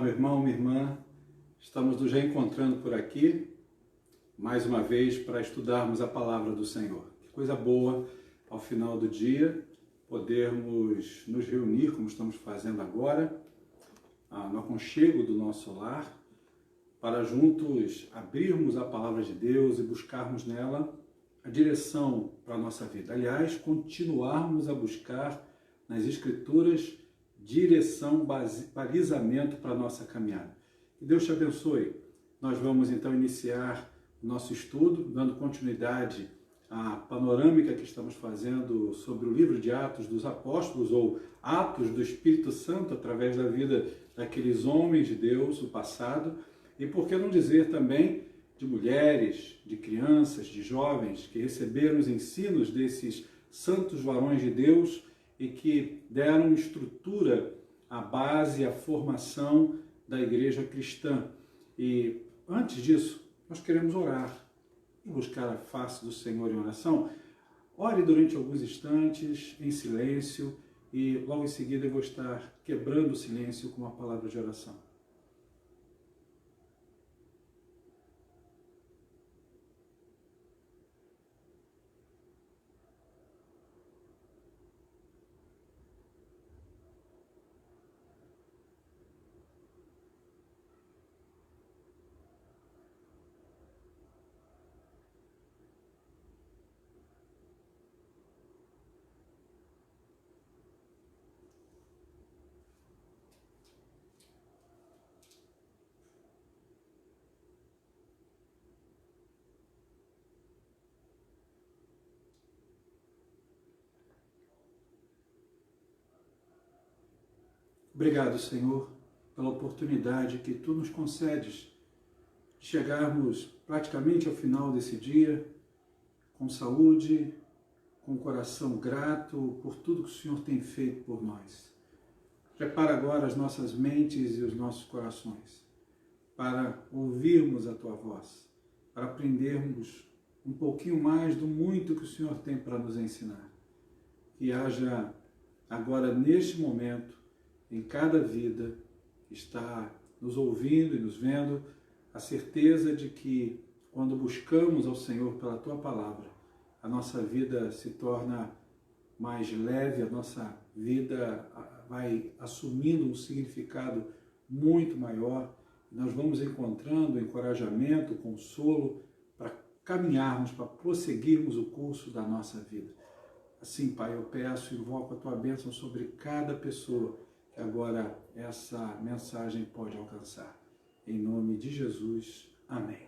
meu irmão, minha irmã, estamos nos reencontrando por aqui, mais uma vez, para estudarmos a Palavra do Senhor. Que coisa boa, ao final do dia, podermos nos reunir, como estamos fazendo agora, no aconchego do nosso lar, para juntos abrirmos a Palavra de Deus e buscarmos nela a direção para a nossa vida. Aliás, continuarmos a buscar nas Escrituras direção, balizamento para a nossa caminhada. Que Deus te abençoe. Nós vamos então iniciar o nosso estudo, dando continuidade à panorâmica que estamos fazendo sobre o livro de Atos dos Apóstolos, ou Atos do Espírito Santo, através da vida daqueles homens de Deus, o passado, e por que não dizer também de mulheres, de crianças, de jovens que receberam os ensinos desses santos varões de Deus e que deram estrutura à base, à formação da igreja cristã. E antes disso, nós queremos orar e buscar a face do Senhor em oração. Ore durante alguns instantes, em silêncio, e logo em seguida eu vou estar quebrando o silêncio com uma palavra de oração. Obrigado, Senhor, pela oportunidade que Tu nos concedes de chegarmos praticamente ao final desse dia com saúde, com o coração grato por tudo que o Senhor tem feito por nós. Prepara agora as nossas mentes e os nossos corações para ouvirmos a Tua voz, para aprendermos um pouquinho mais do muito que o Senhor tem para nos ensinar. Que haja agora, neste momento, em cada vida que está nos ouvindo e nos vendo, a certeza de que quando buscamos ao Senhor pela Tua Palavra, a nossa vida se torna mais leve, a nossa vida vai assumindo um significado muito maior, nós vamos encontrando encorajamento, consolo para caminharmos, para prosseguirmos o curso da nossa vida. Assim, Pai, eu peço e invoco a Tua bênção sobre cada pessoa que agora essa mensagem pode alcançar. Em nome de Jesus, amém.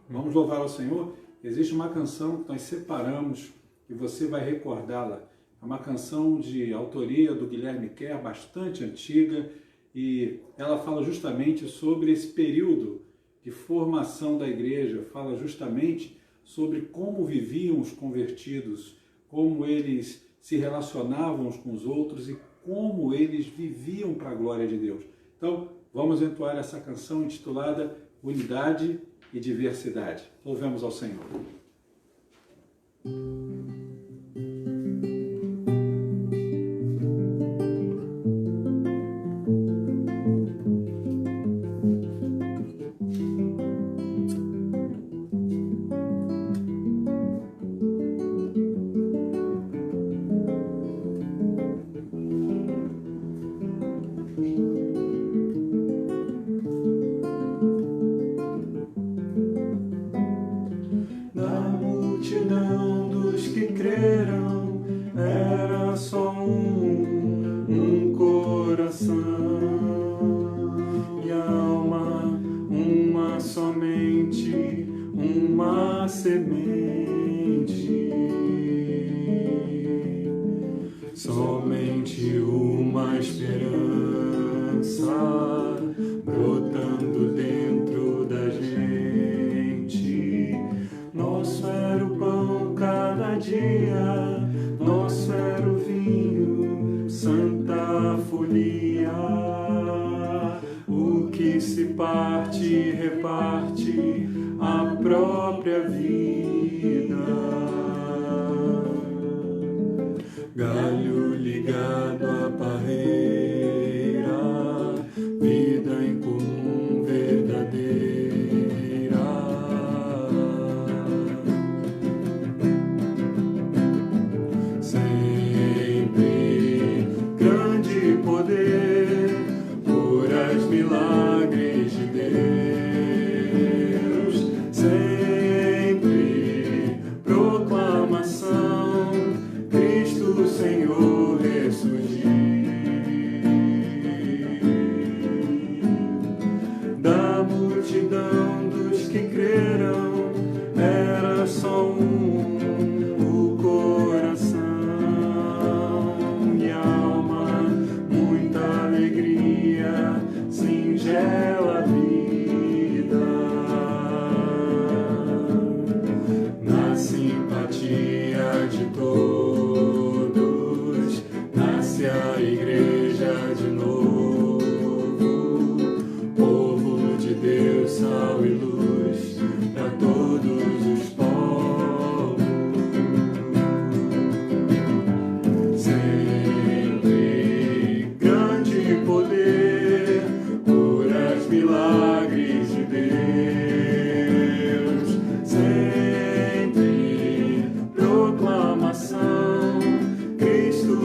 Vamos louvar ao Senhor. Existe uma canção que nós separamos e você vai recordá-la. É uma canção de autoria do Guilherme Kerr, bastante antiga, e ela fala justamente sobre esse período de formação da igreja, fala justamente sobre como viviam os convertidos, como eles se relacionavam uns com os outros e como eles viviam para a glória de Deus. Então, vamos entoar essa canção intitulada Unidade e Diversidade. Louvemos ao Senhor. Era só um coração e alma, uma somente, uma semente, somente uma esperança brotando dentro da gente. Nosso era o pão cada dia, nosso era o vinho, santa folia. O que se parte, reparte a própria vida. Galho ligado à parreira, vida em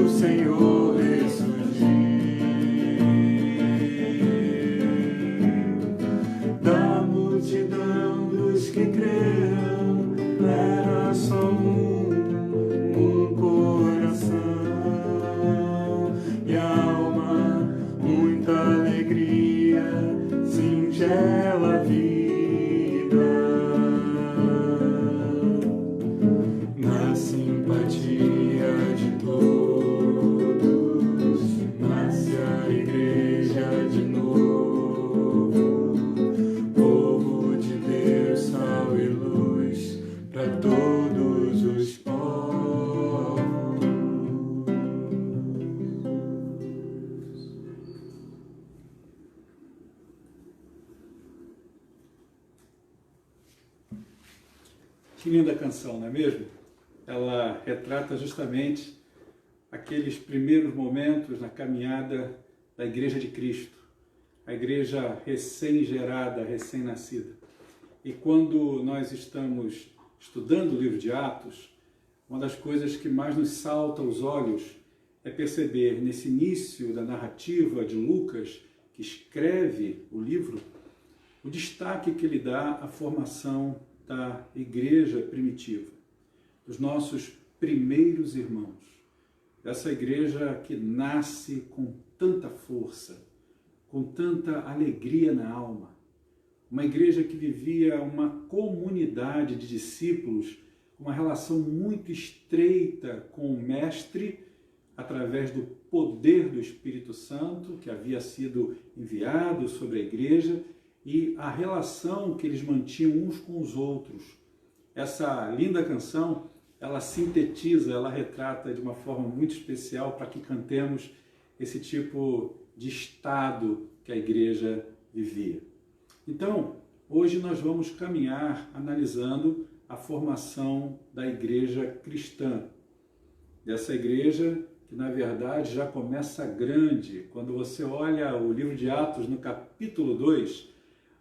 o Senhor ressurgiu. Da multidão dos que creram, era só um coração e alma, muita alegria, singela vida. Na simpatia de todos, nasce a igreja de novo, povo de Deus, sal e luz para todos os povos. Que linda canção, não é mesmo? Ela retrata justamente aqueles primeiros momentos na caminhada da Igreja de Cristo, a igreja recém-gerada, recém-nascida. E quando nós estamos estudando o livro de Atos, uma das coisas que mais nos salta aos olhos é perceber nesse início da narrativa de Lucas, que escreve o livro, o destaque que ele dá à formação da igreja primitiva, dos nossos primeiros irmãos, dessa igreja que nasce com tanta força, com tanta alegria na alma, uma igreja que vivia uma comunidade de discípulos, uma relação muito estreita com o Mestre, através do poder do Espírito Santo, que havia sido enviado sobre a igreja, e a relação que eles mantinham uns com os outros. Essa linda canção, ela sintetiza, ela retrata de uma forma muito especial para que cantemos esse tipo de estado que a igreja vivia. Então, hoje nós vamos caminhar analisando a formação da igreja cristã. Dessa igreja que, na verdade, já começa grande. Quando você olha o livro de Atos, no capítulo 2,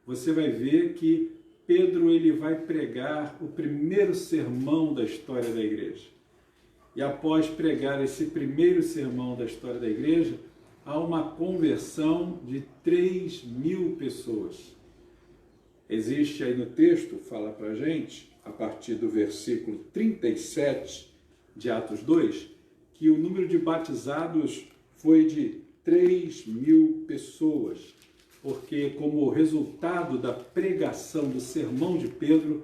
você vai ver que Pedro ele vai pregar o primeiro sermão da história da igreja. E após pregar esse primeiro sermão da história da igreja, há uma conversão de 3.000 pessoas. Existe aí no texto, fala para a gente, a partir do versículo 37 de Atos 2, que o número de batizados foi de 3.000 pessoas. Porque como resultado da pregação do sermão de Pedro,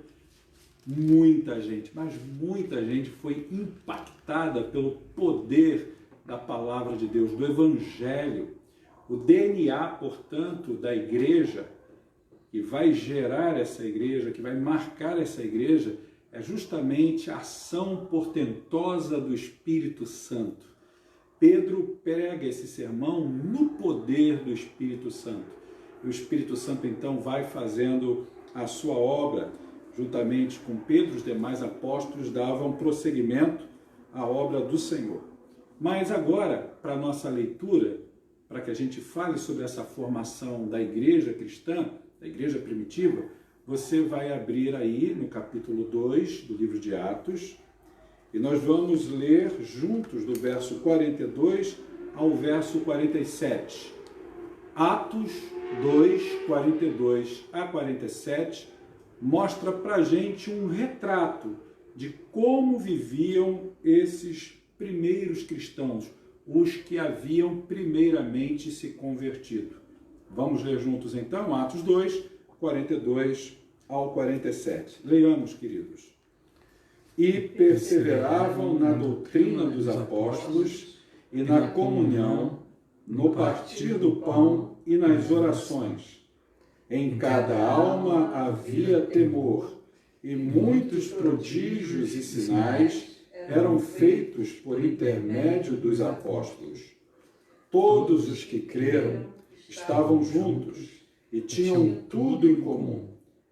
muita gente, mas muita gente foi impactada pelo poder da palavra de Deus, do Evangelho. O DNA, portanto, da igreja, que vai gerar essa igreja, que vai marcar essa igreja, é justamente a ação portentosa do Espírito Santo. Pedro prega esse sermão no poder do Espírito Santo. E o Espírito Santo, então, vai fazendo a sua obra, juntamente com Pedro, os demais apóstolos, davam prosseguimento à obra do Senhor. Mas agora, para a nossa leitura, para que a gente fale sobre essa formação da igreja cristã, da igreja primitiva, você vai abrir aí no capítulo 2 do livro de Atos, e nós vamos ler juntos do verso 42 ao verso 47. Atos 2, 42 a 47, mostra para a gente um retrato de como viviam esses primeiros cristãos, os que haviam primeiramente se convertido. Vamos ler juntos então, Atos 2, 42 ao 47. Leiamos, queridos. E perseveravam na doutrina dos apóstolos e na comunhão, no partir do pão e nas orações. Em cada alma havia temor, e muitos prodígios e sinais eram feitos por intermédio dos apóstolos. Todos os que creram estavam juntos e tinham tudo em comum.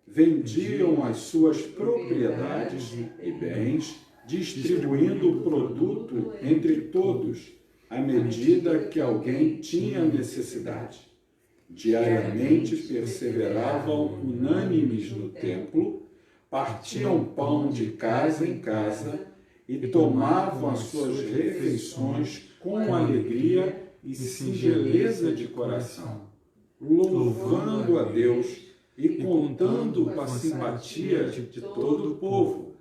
Vendiam as suas propriedades e bens, distribuindo o produto entre todos, à medida que alguém tinha necessidade. Diariamente perseveravam unânimes no templo, partiam pão de casa em casa e tomavam as suas refeições com alegria e singeleza de coração, louvando a Deus e contando com a simpatia de todo o povo.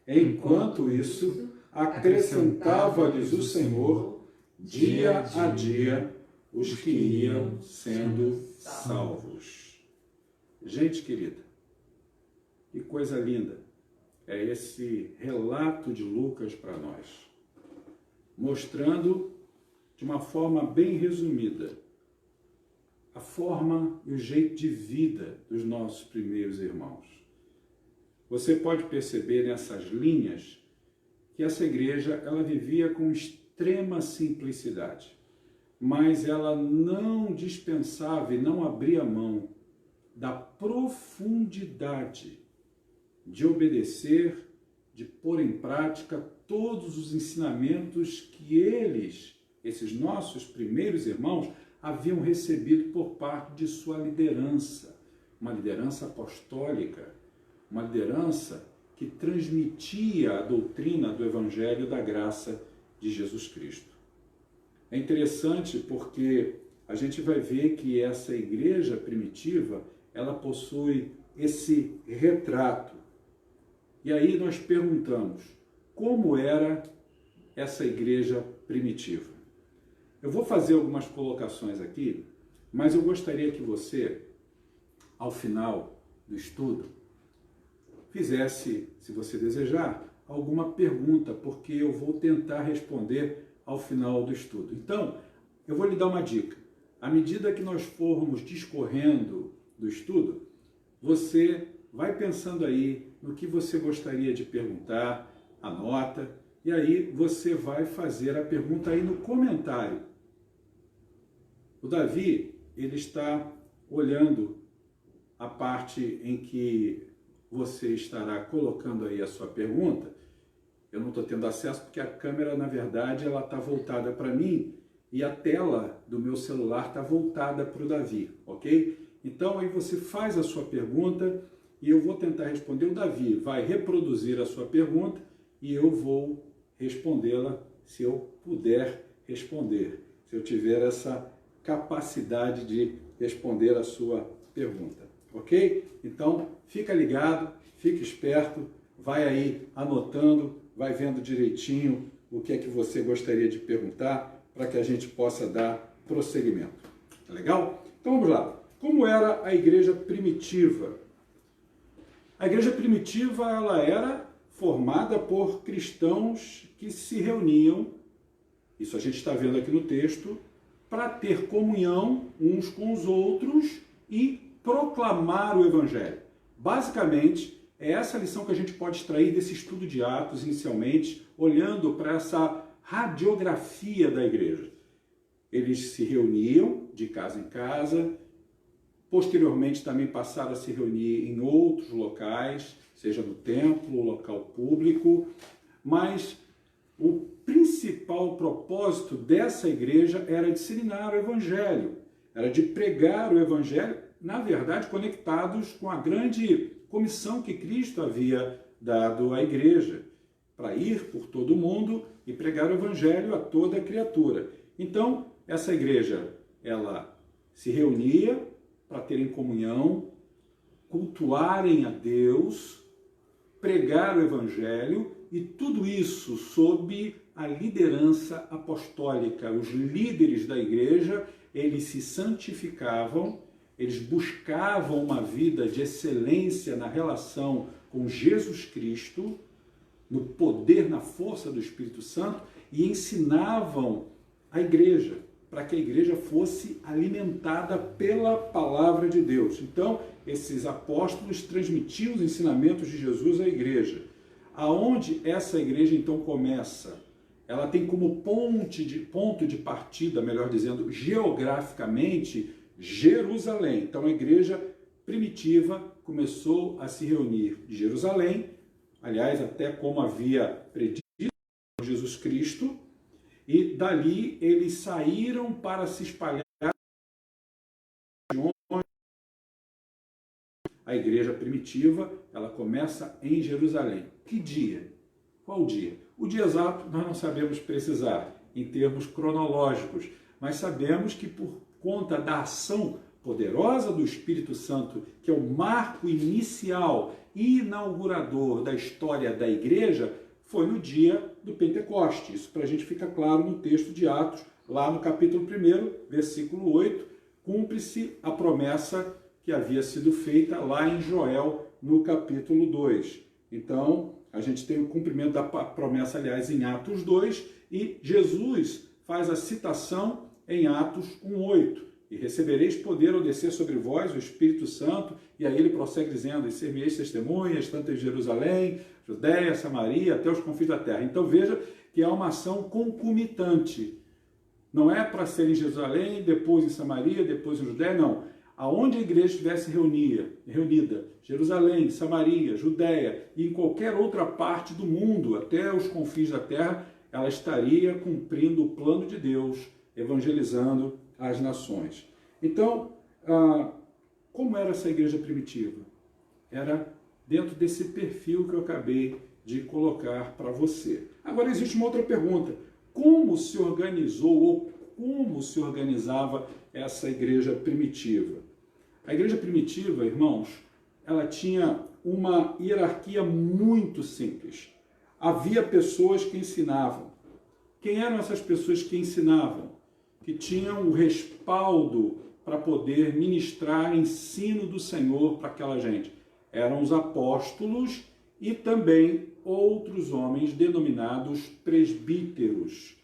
Enquanto isso, acrescentava-lhes o Senhor, dia a dia, os que iam sendo salvos. Gente querida, que coisa linda é esse relato de Lucas para nós, mostrando de uma forma bem resumida a forma e o jeito de vida dos nossos primeiros irmãos. Você pode perceber nessas linhas que essa igreja ela vivia com extrema simplicidade, mas ela não dispensava e não abria mão da profundidade de obedecer, de pôr em prática todos os ensinamentos que eles, esses nossos primeiros irmãos, haviam recebido por parte de sua liderança, uma liderança apostólica, uma liderança que transmitia a doutrina do Evangelho da graça de Jesus Cristo. É interessante porque a gente vai ver que essa igreja primitiva, ela possui esse retrato. E aí nós perguntamos, como era essa igreja primitiva? Eu vou fazer algumas colocações aqui, mas eu gostaria que você, ao final do estudo, fizesse, se você desejar, alguma pergunta, porque eu vou tentar responder ao final do estudo. Então, eu vou lhe dar uma dica. À medida que nós formos discorrendo do estudo, você vai pensando aí no que você gostaria de perguntar, anota, e aí você vai fazer a pergunta aí no comentário. O Davi, ele está olhando a parte em que você estará colocando aí a sua pergunta. Eu não estou tendo acesso porque a câmera, na verdade, ela está voltada para mim e a tela do meu celular está voltada para o Davi, ok? Então, aí você faz a sua pergunta e eu vou tentar responder. O Davi vai reproduzir a sua pergunta e eu vou respondê-la se eu puder responder, se eu tiver essa capacidade de responder a sua pergunta, ok? Então, fica ligado, fica esperto, vai aí anotando, vai vendo direitinho o que é que você gostaria de perguntar para que a gente possa dar prosseguimento. Tá legal? Então vamos lá. Como era a igreja primitiva? A igreja primitiva ela era formada por cristãos que se reuniam, isso a gente está vendo aqui no texto, para ter comunhão uns com os outros e proclamar o Evangelho. Basicamente, é essa lição que a gente pode extrair desse estudo de Atos, inicialmente, olhando para essa radiografia da igreja. Eles se reuniam de casa em casa, posteriormente também passaram a se reunir em outros locais, seja no templo, local público, mas o principal propósito dessa igreja era disseminar o Evangelho, era de pregar o Evangelho, na verdade, conectados com a grande comissão que Cristo havia dado à igreja, para ir por todo o mundo e pregar o Evangelho a toda criatura. Então, essa igreja, ela se reunia para terem comunhão, cultuarem a Deus, pregar o Evangelho, e tudo isso sob a liderança apostólica. Os líderes da igreja, eles se santificavam, eles buscavam uma vida de excelência na relação com Jesus Cristo, no poder, na força do Espírito Santo, e ensinavam a igreja, para que a igreja fosse alimentada pela palavra de Deus. Então, esses apóstolos transmitiam os ensinamentos de Jesus à igreja. Aonde essa igreja então começa? Ela tem como ponto de partida, melhor dizendo, geograficamente, Jerusalém. Então a igreja primitiva começou a se reunir em Jerusalém, aliás, até como havia predito Jesus Cristo, e dali eles saíram para se espalhar. A igreja primitiva, ela começa em Jerusalém. Que dia? Qual dia? O dia exato nós não sabemos precisar, em termos cronológicos, mas sabemos que por conta da ação poderosa do Espírito Santo, que é o marco inicial e inaugurador da história da igreja, foi no dia do Pentecoste. Isso para a gente fica claro no texto de Atos, lá no capítulo 1, versículo 8, cumpre-se a promessa que havia sido feita lá em Joel, no capítulo 2. Então, a gente tem o cumprimento da promessa, aliás, em Atos 2, e Jesus faz a citação em Atos 1:8. E recebereis poder ao descer sobre vós o Espírito Santo, e aí ele prossegue dizendo, e ser-me-eis testemunhas, tanto em Jerusalém, Judéia, Samaria, até os confins da terra. Então veja que é uma ação concomitante. Não é para ser em Jerusalém, depois em Samaria, depois em Judéia, não. Aonde a igreja estivesse reunida, Jerusalém, Samaria, Judéia e em qualquer outra parte do mundo, até os confins da terra, ela estaria cumprindo o plano de Deus, evangelizando as nações. Então, como era essa igreja primitiva? Era dentro desse perfil que eu acabei de colocar para você. Agora existe uma outra pergunta. Como se organizou ou como se organizava essa igreja primitiva? A igreja primitiva, irmãos, ela tinha uma hierarquia muito simples. Havia pessoas que ensinavam. Quem eram essas pessoas que ensinavam? Que tinham o respaldo para poder ministrar ensino do Senhor para aquela gente. Eram os apóstolos e também outros homens denominados presbíteros.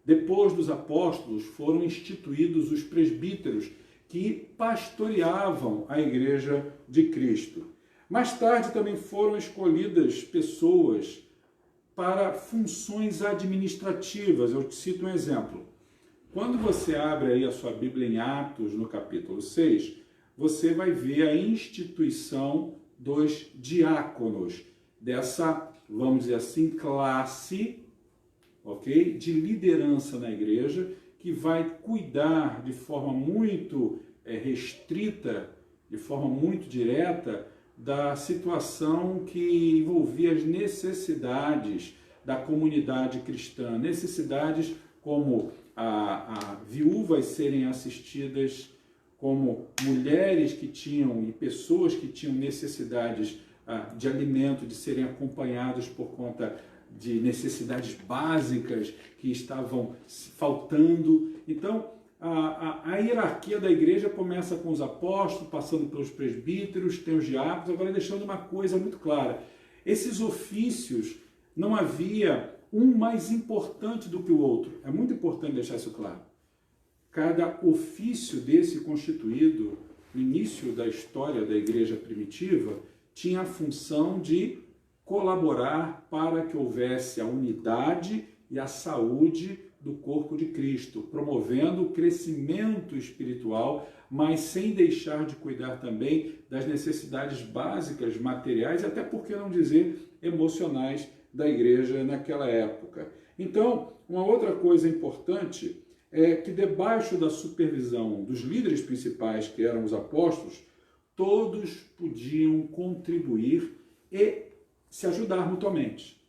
Depois dos apóstolos foram instituídos os presbíteros, que pastoreavam a igreja de Cristo. Mais tarde também foram escolhidas pessoas para funções administrativas. Eu te cito um exemplo. Quando você abre aí a sua Bíblia em Atos, no capítulo 6, você vai ver a instituição dos diáconos, dessa, vamos dizer assim, classe, ok, de liderança na igreja, que vai cuidar de forma muito restrita, de forma muito direta, da situação que envolvia as necessidades da comunidade cristã, necessidades como viúvas serem assistidas, como mulheres que tinham e pessoas que tinham necessidades de alimento, de serem acompanhados por conta de necessidades básicas que estavam faltando. Então, a hierarquia da igreja começa com os apóstolos, passando pelos presbíteros, tem os diáconos, agora deixando uma coisa muito clara. Esses ofícios, não havia um mais importante do que o outro. É muito importante deixar isso claro. Cada ofício desse constituído, no início da história da igreja primitiva, tinha a função de colaborar para que houvesse a unidade e a saúde do corpo de Cristo, promovendo o crescimento espiritual, mas sem deixar de cuidar também das necessidades básicas, materiais e até, por que não dizer, emocionais da igreja naquela época. Então, uma outra coisa importante é que debaixo da supervisão dos líderes principais, que eram os apóstolos, todos podiam contribuir e se ajudar mutuamente.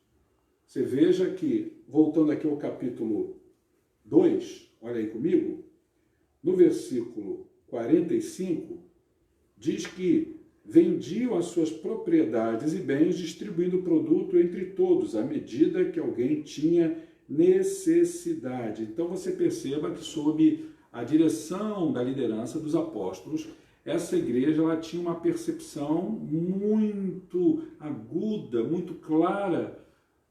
Você veja que, voltando aqui ao capítulo 2, olha aí comigo, no versículo 45, diz que vendiam as suas propriedades e bens, distribuindo o produto entre todos, à medida que alguém tinha necessidade. Então você perceba que sob a direção da liderança dos apóstolos, essa igreja ela tinha uma percepção muito aguda, muito clara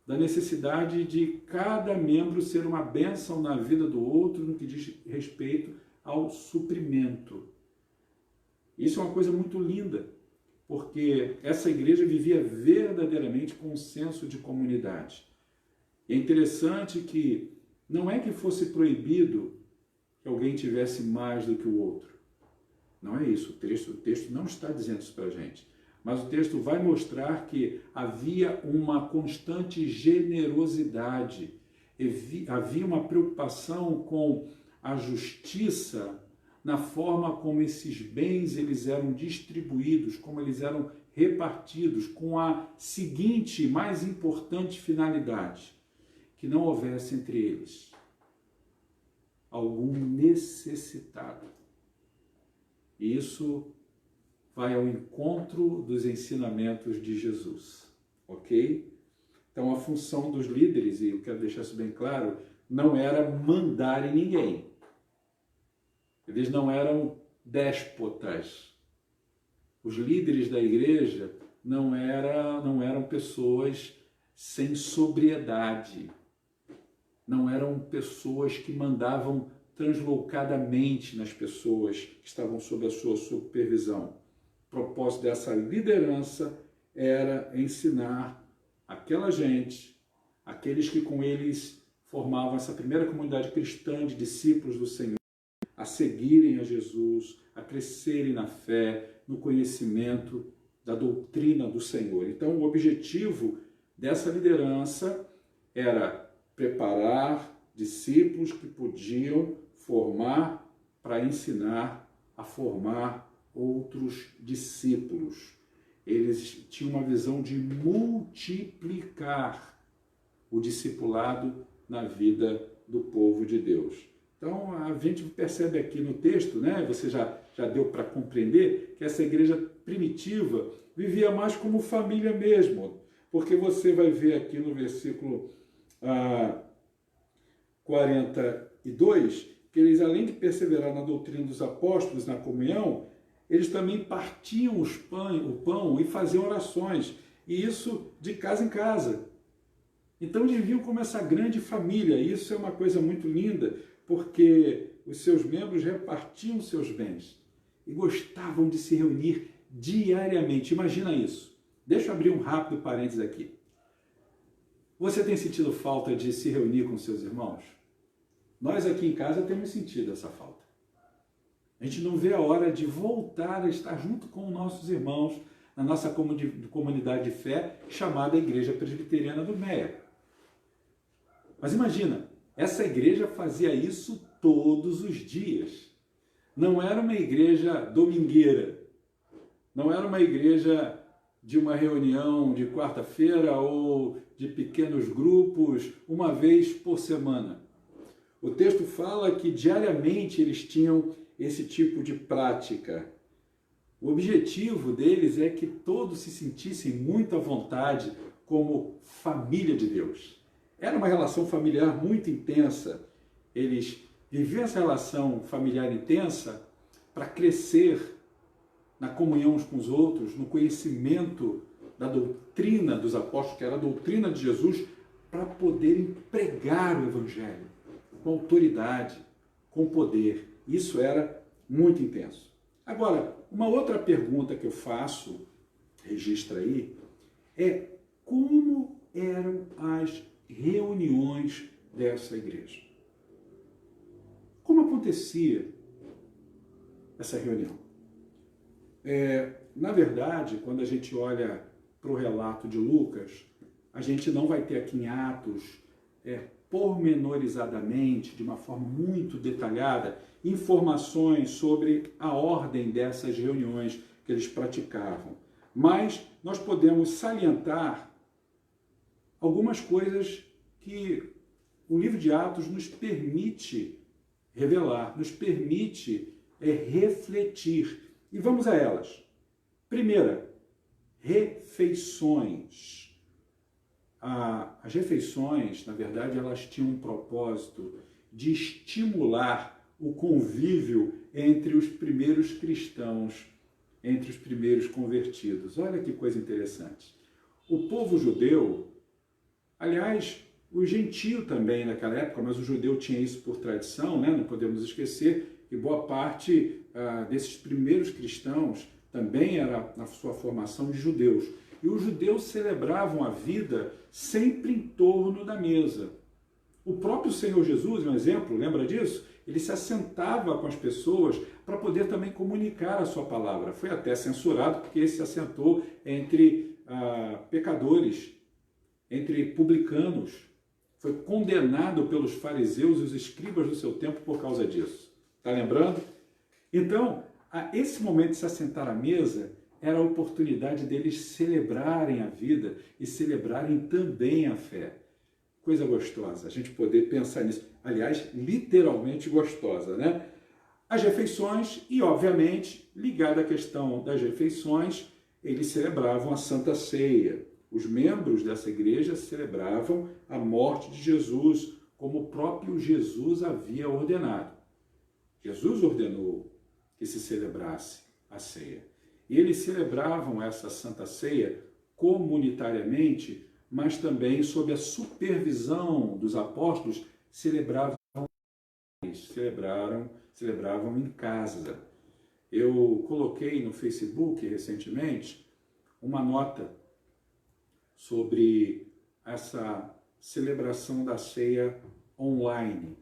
da necessidade de cada membro ser uma bênção na vida do outro no que diz respeito ao suprimento. Isso é uma coisa muito linda, porque essa igreja vivia verdadeiramente com um senso de comunidade. E é interessante que não é que fosse proibido que alguém tivesse mais do que o outro. Não é isso, o texto não está dizendo isso para a gente. Mas o texto vai mostrar que havia uma constante generosidade, havia uma preocupação com a justiça na forma como esses bens eles eram distribuídos, como eles eram repartidos, com a seguinte, mais importante finalidade: que não houvesse entre eles algum necessitado. E isso vai ao encontro dos ensinamentos de Jesus, ok? Então a função dos líderes, e eu quero deixar isso bem claro, não era mandar em ninguém. Eles não eram déspotas. Os líderes da igreja não eram pessoas sem sobriedade. Não eram pessoas que mandavam translocadamente nas pessoas que estavam sob a sua supervisão. O propósito dessa liderança era ensinar aquela gente, aqueles que com eles formavam essa primeira comunidade cristã de discípulos do Senhor, a seguirem a Jesus, a crescerem na fé, no conhecimento da doutrina do Senhor. Então, o objetivo dessa liderança era preparar discípulos que podiam formar para ensinar a formar outros discípulos. Eles tinham uma visão de multiplicar o discipulado na vida do povo de Deus. Então, a gente percebe aqui no texto, né, você já deu para compreender que essa igreja primitiva vivia mais como família mesmo, porque você vai ver aqui no versículo 42, que eles, além de perseverar na doutrina dos apóstolos, na comunhão, eles também partiam o pão e faziam orações, e isso de casa em casa. Então eles viviam como essa grande família, e isso é uma coisa muito linda, porque os seus membros repartiam seus bens e gostavam de se reunir diariamente. Imagina isso. Deixa eu abrir um rápido parênteses aqui. Você tem sentido falta de se reunir com seus irmãos? Nós aqui em casa temos sentido essa falta. A gente não vê a hora de voltar a estar junto com nossos irmãos na nossa comunidade de fé chamada Igreja Presbiteriana do Meia. Mas imagina, essa igreja fazia isso todos os dias. Não era uma igreja domingueira, não era uma igreja de uma reunião de quarta-feira ou de pequenos grupos uma vez por semana. O texto fala que diariamente eles tinham esse tipo de prática. O objetivo deles é que todos se sentissem muito à vontade como família de Deus. Era uma relação familiar muito intensa. Eles viviam essa relação familiar intensa para crescer na comunhão uns com os outros, no conhecimento da doutrina dos apóstolos, que era a doutrina de Jesus, para poderem pregar o Evangelho com autoridade, com poder. Isso era muito intenso. Agora, uma outra pergunta que eu faço, registra aí, é como eram as reuniões dessa igreja? Como acontecia essa reunião? Na verdade, quando a gente olha para o relato de Lucas, a gente não vai ter aqui em Atos, pormenorizadamente, de uma forma muito detalhada, informações sobre a ordem dessas reuniões que eles praticavam. Mas nós podemos salientar algumas coisas que o livro de Atos nos permite revelar, nos permite refletir. E vamos a elas. Primeira, refeições. As refeições, na verdade, elas tinham um propósito de estimular o convívio entre os primeiros cristãos, entre os primeiros convertidos. Olha que coisa interessante. O povo judeu, aliás, o gentio também naquela época, mas o judeu tinha isso por tradição, né? Não podemos esquecer que boa parte desses primeiros cristãos também era, na sua formação, de judeus. E os judeus celebravam a vida sempre em torno da mesa. O próprio Senhor Jesus, um exemplo, lembra disso? Ele se assentava com as pessoas para poder também comunicar a sua palavra. Foi até censurado porque ele se assentou entre pecadores, entre publicanos. Foi condenado pelos fariseus e os escribas do seu tempo por causa disso. Está lembrando? Então, esse momento de se assentar à mesa era a oportunidade deles celebrarem a vida e celebrarem também a fé. coisa gostosa, a gente poder pensar nisso. Aliás, literalmente gostosa, né? As refeições e, obviamente, ligada à questão das refeições, eles celebravam a Santa Ceia. Os membros dessa igreja celebravam a morte de Jesus, como o próprio Jesus havia ordenado. Jesus ordenou que se celebrasse a ceia. E eles celebravam essa Santa Ceia comunitariamente, mas também sob a supervisão dos apóstolos, celebravam em casa. Eu coloquei no Facebook recentemente uma nota sobre essa celebração da ceia online.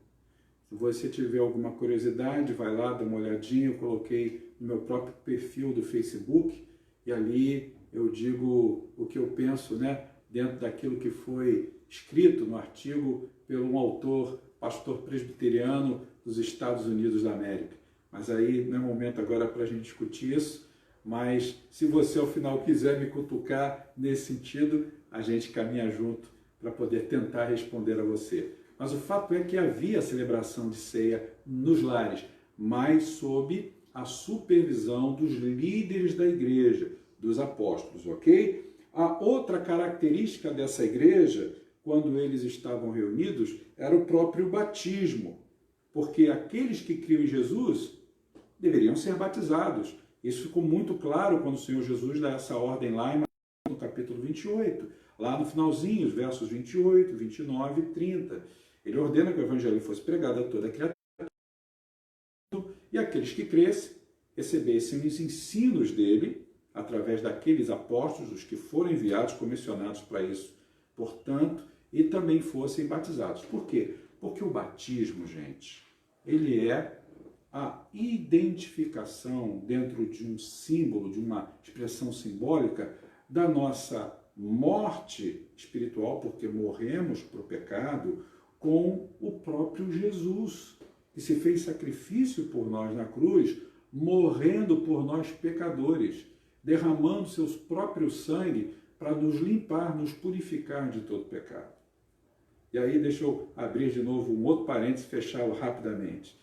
Se você tiver alguma curiosidade, vai lá, dá uma olhadinha. Eu coloquei no meu próprio perfil do Facebook e ali eu digo o que eu penso, né, dentro daquilo que foi escrito no artigo por um autor, pastor presbiteriano dos Estados Unidos da América. Mas aí não é momento agora para a gente discutir isso, mas se você ao final quiser me cutucar nesse sentido, a gente caminha junto para poder tentar responder a você. Mas o fato é que havia a celebração de ceia nos lares, mas sob a supervisão dos líderes da igreja, dos apóstolos, ok? A outra característica dessa igreja, quando eles estavam reunidos, era o próprio batismo, porque aqueles que criam em Jesus deveriam ser batizados. Isso ficou muito claro quando o Senhor Jesus dá essa ordem lá no capítulo 28, lá no finalzinho, os versos 28, 29 e 30. Ele ordena que o evangelho fosse pregado a toda a criatura e aqueles que crescem recebessem os ensinos dele através daqueles apóstolos, os que foram enviados, comissionados para isso, portanto, e também fossem batizados. Por quê? Porque o batismo, gente, ele é a identificação dentro de um símbolo, de uma expressão simbólica da nossa morte espiritual, porque morremos para o pecado, com o próprio Jesus, que se fez sacrifício por nós na cruz, morrendo por nós pecadores, derramando seus próprios sangue para nos limpar, nos purificar de todo pecado. E aí deixa eu abrir de novo um outro parênteses e fechá-lo rapidamente.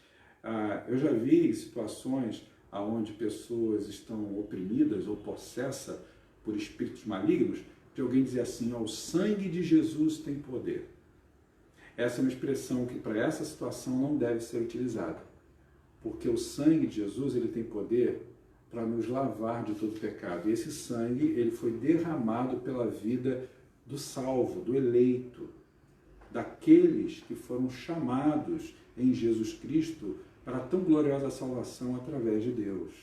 Eu já vi situações onde pessoas estão oprimidas ou possessas por espíritos malignos, de alguém dizer assim, o sangue de Jesus tem poder. Essa é uma expressão que para essa situação não deve ser utilizada, porque o sangue de Jesus ele tem poder para nos lavar de todo pecado. E esse sangue ele foi derramado pela vida do salvo, do eleito, daqueles que foram chamados em Jesus Cristo para a tão gloriosa salvação através de Deus.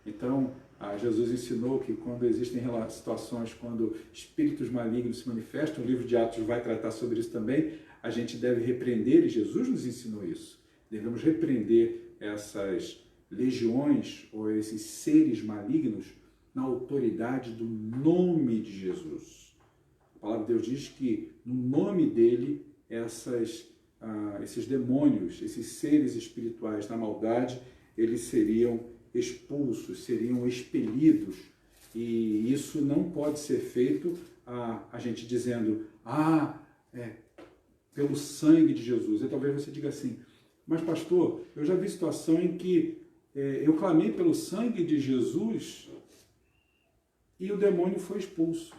Então, Jesus ensinou que quando existem situações, quando espíritos malignos se manifestam, o livro de Atos vai tratar sobre isso também, a gente deve repreender, e Jesus nos ensinou isso. Devemos repreender essas legiões ou esses seres malignos na autoridade do nome de Jesus. A palavra de Deus diz que no nome dele esses demônios, esses seres espirituais da maldade, eles seriam expulsos, seriam expelidos. E isso não pode ser feito a gente dizendo, pelo sangue de Jesus. E talvez você diga assim, mas pastor, eu já vi situação em que eu clamei pelo sangue de Jesus e o demônio foi expulso.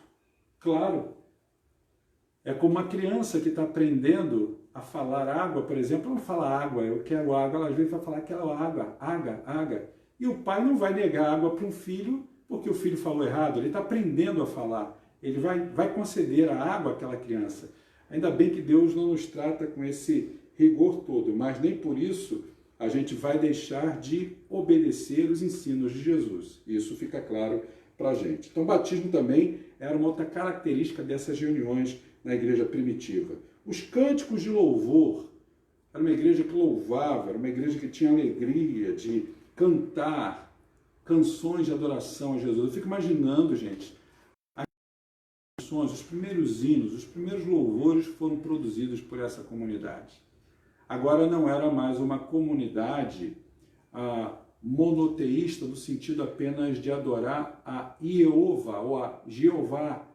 Claro, é como uma criança que está aprendendo a falar água, por exemplo, não fala água, eu quero água, ela às vezes vai falar aquela água. E o pai não vai negar água para um filho porque o filho falou errado, ele está aprendendo a falar, ele vai conceder a água àquela criança. Ainda bem que Deus não nos trata com esse rigor todo, mas nem por isso a gente vai deixar de obedecer os ensinos de Jesus. Isso fica claro para a gente. Então, o batismo também era uma outra característica dessas reuniões na igreja primitiva. Os cânticos de louvor, era uma igreja que louvava, era uma igreja que tinha alegria de cantar canções de adoração a Jesus. Eu fico imaginando, gente, os primeiros hinos, os primeiros louvores foram produzidos por essa comunidade. Agora não era mais uma comunidade monoteísta, no sentido apenas de adorar a Jeová, ou a Jeová,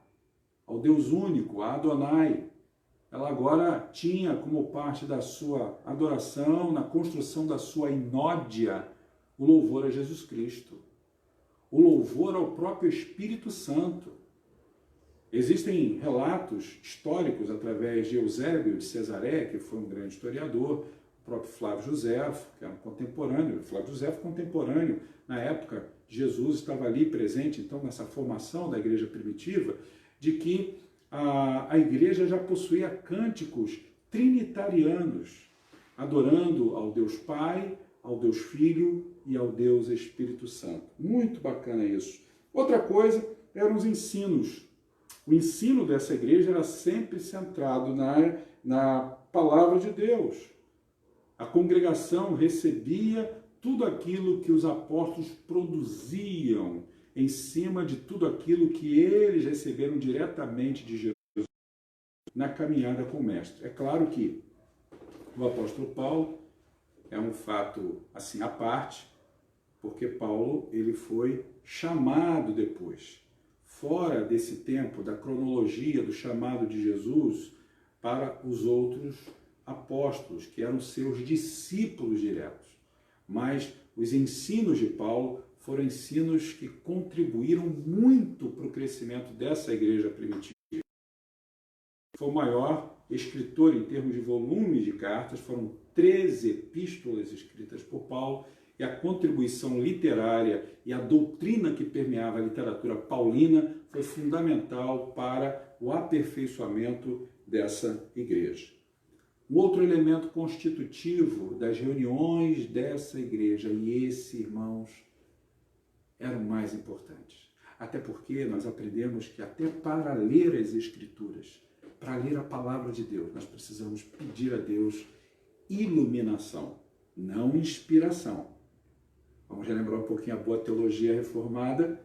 ao Deus único, a Adonai. ela agora tinha como parte da sua adoração, na construção da sua inódia, o louvor a Jesus Cristo, o louvor ao próprio Espírito Santo. Existem relatos históricos através de Eusébio de Cesareia, que foi um grande historiador, o próprio Flávio Josefo, que era um contemporâneo, Flávio Josefo contemporâneo, na época Jesus estava ali presente, então, nessa formação da igreja primitiva, de que a igreja já possuía cânticos trinitarianos, adorando ao Deus Pai, ao Deus Filho e ao Deus Espírito Santo. Muito bacana isso. Outra coisa eram os ensinos. O ensino dessa igreja era sempre centrado na palavra de Deus. A congregação recebia tudo aquilo que os apóstolos produziam em cima de tudo aquilo que eles receberam diretamente de Jesus na caminhada com o Mestre. É claro que o apóstolo Paulo é um fato assim à parte, porque Paulo ele foi chamado depois, fora desse tempo, da cronologia do chamado de Jesus, para os outros apóstolos, que eram seus discípulos diretos. Mas os ensinos de Paulo foram ensinos que contribuíram muito para o crescimento dessa igreja primitiva. Foi o maior escritor em termos de volume de cartas, foram 13 epístolas escritas por Paulo, e a contribuição literária e a doutrina que permeava a literatura paulina foi fundamental para o aperfeiçoamento dessa igreja. Um outro elemento constitutivo das reuniões dessa igreja, e esse, irmãos, era o mais importante. Até porque nós aprendemos que até para ler as Escrituras, para ler a palavra de Deus, nós precisamos pedir a Deus iluminação, não inspiração. Vamos relembrar um pouquinho a boa teologia reformada.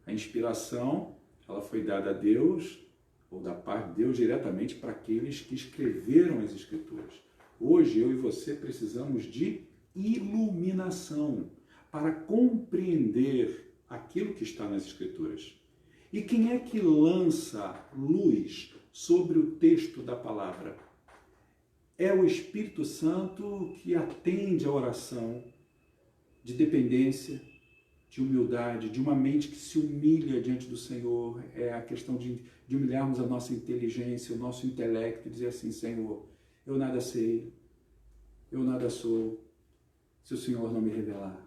A inspiração, ela foi dada a Deus, ou da parte de Deus, diretamente para aqueles que escreveram as Escrituras. Hoje, eu e você precisamos de iluminação para compreender aquilo que está nas Escrituras. E quem é que lança luz sobre o texto da palavra? É o Espírito Santo que atende à oração de dependência, de humildade, de uma mente que se humilha diante do Senhor. É a questão de humilharmos a nossa inteligência, o nosso intelecto e dizer assim: Senhor, eu nada sei, eu nada sou, se o Senhor não me revelar,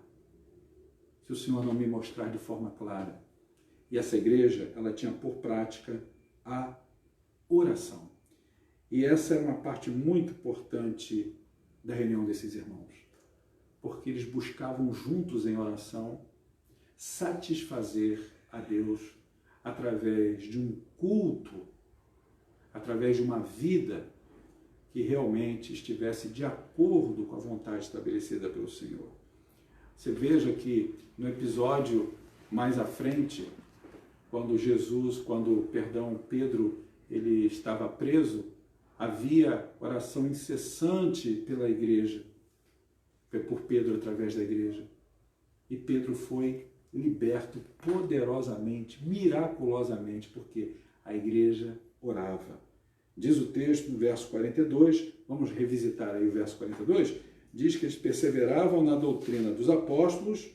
se o Senhor não me mostrar de forma clara. E essa igreja, ela tinha por prática a oração. E essa era uma parte muito importante da reunião desses irmãos, porque eles buscavam juntos em oração satisfazer a Deus através de um culto, através de uma vida que realmente estivesse de acordo com a vontade estabelecida pelo Senhor. Você veja que no episódio mais à frente, quando Pedro ele estava preso, havia oração incessante pela igreja, por Pedro através da igreja. E Pedro foi liberto poderosamente, miraculosamente, porque a igreja orava. Diz o texto no verso 42, vamos revisitar aí o verso 42, diz que eles perseveravam na doutrina dos apóstolos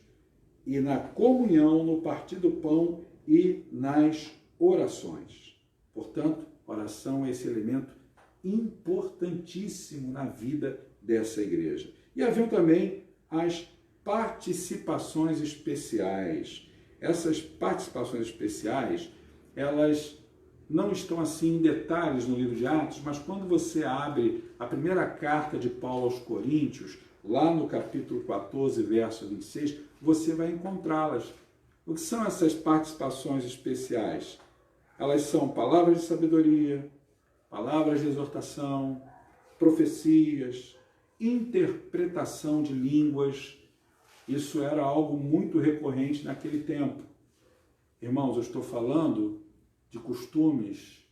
e na comunhão, no partir do pão e nas orações. Portanto, oração é esse elemento importantíssimo na vida dessa igreja. E haviam também as participações especiais. Essas participações especiais, elas não estão assim em detalhes no livro de Atos, mas quando você abre a primeira carta de Paulo aos Coríntios, lá no capítulo 14, verso 26, você vai encontrá-las. O que são essas participações especiais? Elas são palavras de sabedoria, palavras de exortação, profecias, interpretação de línguas. Isso era algo muito recorrente naquele tempo. Irmãos, eu estou falando de costumes,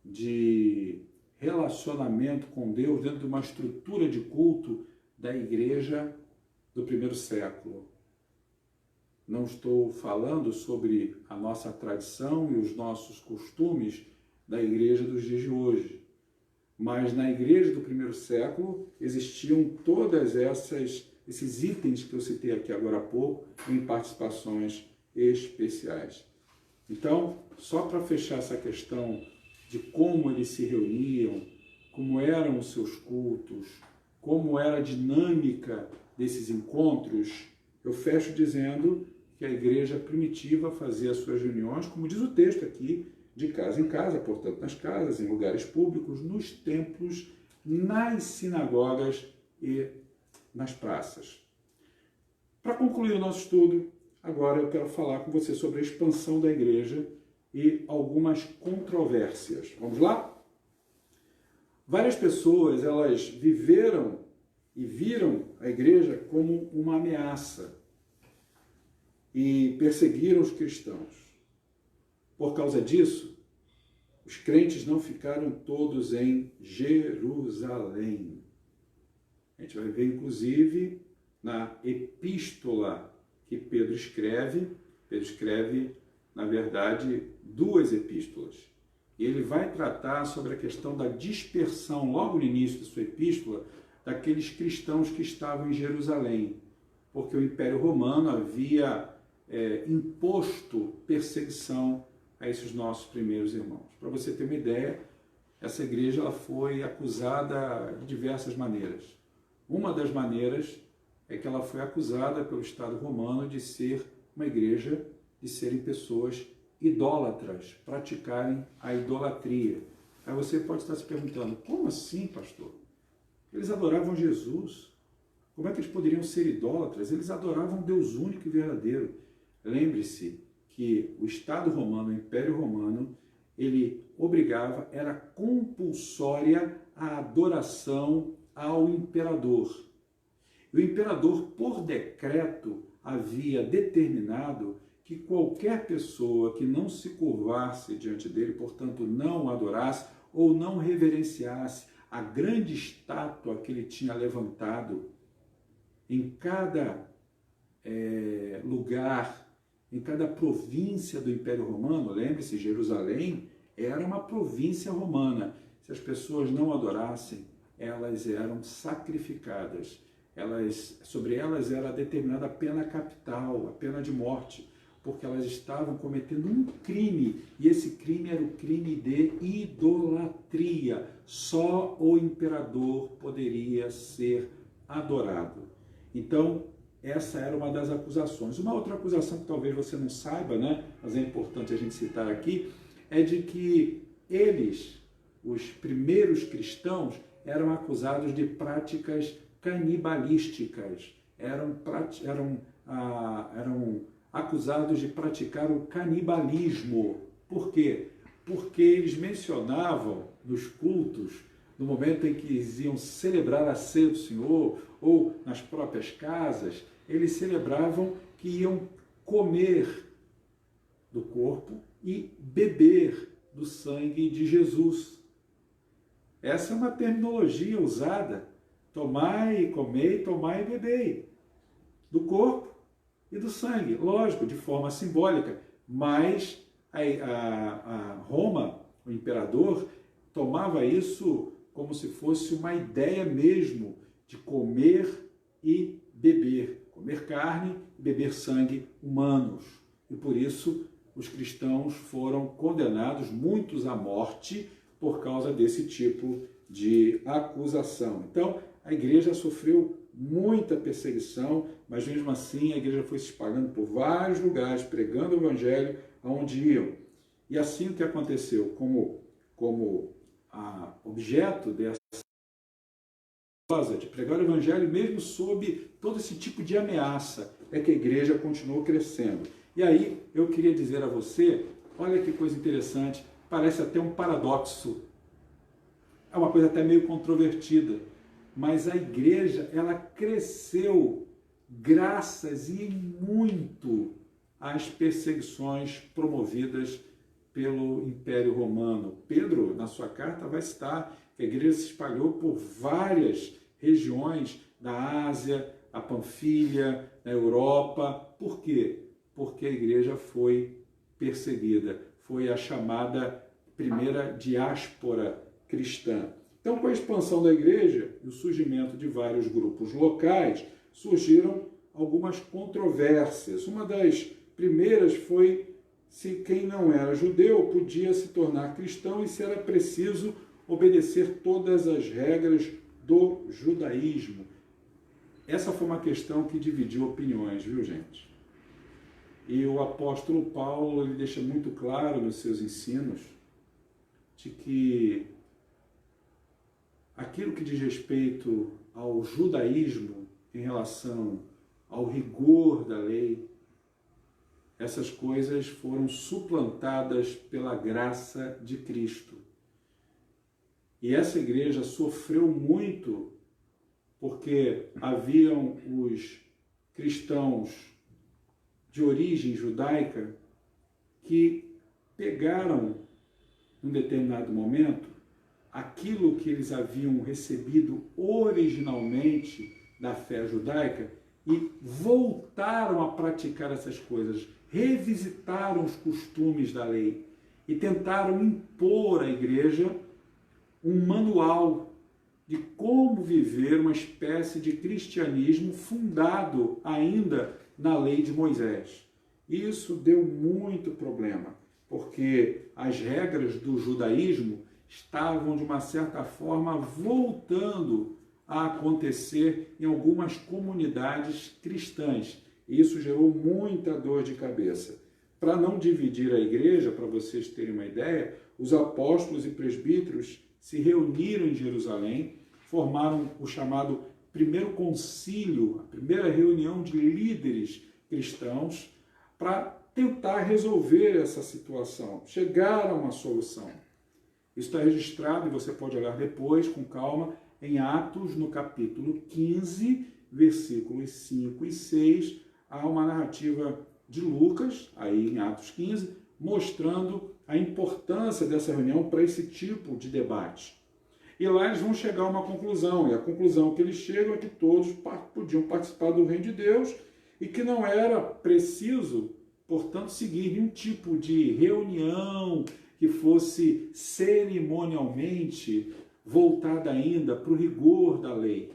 de relacionamento com Deus dentro de uma estrutura de culto da igreja do primeiro século. Não estou falando sobre a nossa tradição e os nossos costumes da igreja dos dias de hoje. Mas na igreja do primeiro século existiam todas esses itens que eu citei aqui agora há pouco, em participações especiais. Então, só para fechar essa questão de como eles se reuniam, como eram os seus cultos, como era a dinâmica desses encontros, eu fecho dizendo que a igreja primitiva fazia as suas reuniões, como diz o texto aqui, de casa em casa, portanto, nas casas, em lugares públicos, nos templos, nas sinagogas e nas praças. Para concluir o nosso estudo, agora eu quero falar com você sobre a expansão da igreja e algumas controvérsias. Vamos lá? Várias pessoas, elas viveram e viram a igreja como uma ameaça e perseguiram os cristãos. Por causa disso, os crentes não ficaram todos em Jerusalém. A gente vai ver, inclusive, na epístola que Pedro escreve, na verdade, 2 epístolas. E ele vai tratar sobre a questão da dispersão, logo no início de sua epístola, daqueles cristãos que estavam em Jerusalém, porque o Império Romano havia imposto perseguição a esses nossos primeiros irmãos. Para você ter uma ideia, essa igreja ela foi acusada de diversas maneiras. Uma das maneiras é que ela foi acusada pelo Estado romano de ser uma igreja, de serem pessoas idólatras, praticarem a idolatria. Aí você pode estar se perguntando, como assim, pastor? Eles adoravam Jesus. Como é que eles poderiam ser idólatras? Eles adoravam Deus único e verdadeiro. Lembre-se que o Estado romano, o Império Romano, ele obrigava, era compulsória a adoração ao imperador. O imperador, por decreto, havia determinado que qualquer pessoa que não se curvasse diante dele, portanto, não o adorasse ou não reverenciasse a grande estátua que ele tinha levantado em cada lugar, em cada província do Império Romano. Lembre-se, Jerusalém era uma província romana. Se as pessoas não adorassem, elas eram sacrificadas. Sobre elas era determinada a pena capital, a pena de morte, porque elas estavam cometendo um crime, e esse crime era o crime de idolatria. Só o imperador poderia ser adorado. Então, essa era uma das acusações. Uma outra acusação que talvez você não saiba, né, mas é importante a gente citar aqui, é de que eles, os primeiros cristãos, eram acusados de práticas canibalísticas, eram acusados de praticar o canibalismo. Por quê? Porque eles mencionavam nos cultos, no momento em que eles iam celebrar a ceia do Senhor, ou nas próprias casas, eles celebravam que iam comer do corpo e beber do sangue de Jesus. Essa é uma terminologia usada. Tomai e comei, tomai e bebei. Do corpo e do sangue. Lógico, de forma simbólica. Mas a Roma, o imperador, tomava isso como se fosse uma ideia mesmo de comer e beber. Comer carne e beber sangue humanos. E por isso os cristãos foram condenados, muitos à morte, por causa desse tipo de acusação. Então, a igreja sofreu muita perseguição, mas mesmo assim a igreja foi se espalhando por vários lugares, pregando o evangelho aonde iam. E assim o que aconteceu, como objeto dessa de pregar o evangelho, mesmo sob todo esse tipo de ameaça, é que a igreja continuou crescendo. E aí eu queria dizer a você, olha que coisa interessante, parece até um paradoxo, é uma coisa até meio controvertida, mas a igreja, ela cresceu graças e muito às perseguições promovidas pelo Império Romano. Pedro, na sua carta, vai citar que a igreja se espalhou por várias regiões da Ásia, a Panfilha, na Europa. Por quê? Porque a igreja foi perseguida. Foi a chamada primeira diáspora cristã. Então, com a expansão da igreja e o surgimento de vários grupos locais, surgiram algumas controvérsias. Uma das primeiras foi se quem não era judeu podia se tornar cristão e se era preciso obedecer todas as regras do judaísmo. Essa foi uma questão que dividiu opiniões, viu, gente? E o apóstolo Paulo ele deixa muito claro nos seus ensinos de que aquilo que diz respeito ao judaísmo em relação ao rigor da lei, essas coisas foram suplantadas pela graça de Cristo. E essa igreja sofreu muito porque haviam os cristãos de origem judaica que pegaram, num determinado momento, aquilo que eles haviam recebido originalmente da fé judaica e voltaram a praticar essas coisas, revisitaram os costumes da lei e tentaram impor à igreja um manual de como viver uma espécie de cristianismo fundado ainda na lei de Moisés. Isso deu muito problema, porque as regras do judaísmo estavam, de uma certa forma, voltando a acontecer em algumas comunidades cristãs. E isso gerou muita dor de cabeça. Para não dividir a igreja, para vocês terem uma ideia, os apóstolos e presbíteros se reuniram em Jerusalém, formaram o chamado primeiro concílio, a primeira reunião de líderes cristãos, para tentar resolver essa situação. Chegaram a uma solução. Isso está registrado, e você pode olhar depois, com calma, em Atos, no capítulo 15, versículos 5 e 6, há uma narrativa de Lucas, aí em Atos 15, mostrando a importância dessa reunião para esse tipo de debate. E lá eles vão chegar a uma conclusão, e a conclusão que eles chegam é que todos podiam participar do reino de Deus e que não era preciso, portanto, seguir nenhum tipo de reunião que fosse cerimonialmente voltada ainda para o rigor da lei.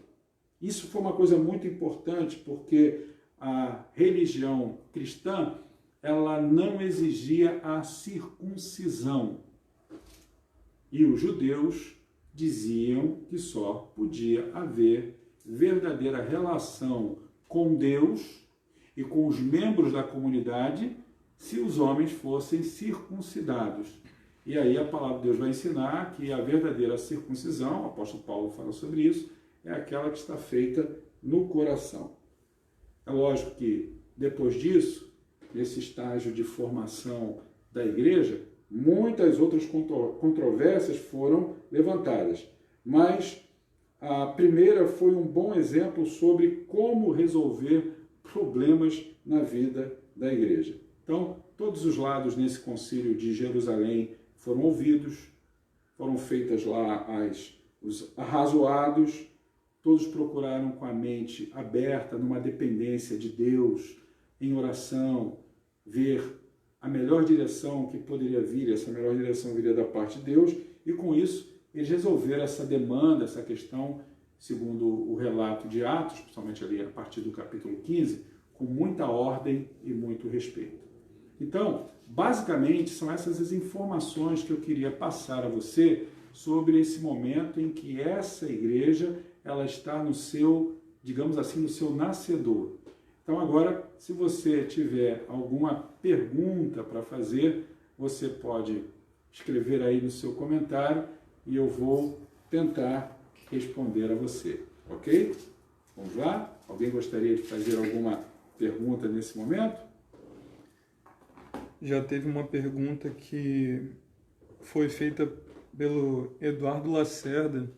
Isso foi uma coisa muito importante, porque a religião cristã ela não exigia a circuncisão. E os judeus diziam que só podia haver verdadeira relação com Deus e com os membros da comunidade se os homens fossem circuncidados. E aí a palavra de Deus vai ensinar que a verdadeira circuncisão, o apóstolo Paulo fala sobre isso, é aquela que está feita no coração. É lógico que depois disso, nesse estágio de formação da igreja, muitas outras controvérsias foram levantadas. Mas a primeira foi um bom exemplo sobre como resolver problemas na vida da igreja. Então, todos os lados nesse concílio de Jerusalém foram ouvidos, foram feitas lá os arrazoados, todos procuraram com a mente aberta, numa dependência de Deus, em oração, ver a melhor direção que poderia vir, essa melhor direção viria da parte de Deus, e com isso eles resolveram essa demanda, essa questão, segundo o relato de Atos, principalmente ali a partir do capítulo 15, com muita ordem e muito respeito. Então, basicamente, são essas as informações que eu queria passar a você sobre esse momento em que essa igreja ela está no seu, digamos assim, no seu nascedor. Então, agora, se você tiver alguma pergunta para fazer, você pode escrever aí no seu comentário e eu vou tentar responder a você, ok? Vamos lá? Alguém gostaria de fazer alguma pergunta nesse momento? Já teve uma pergunta que foi feita pelo Eduardo Lacerda.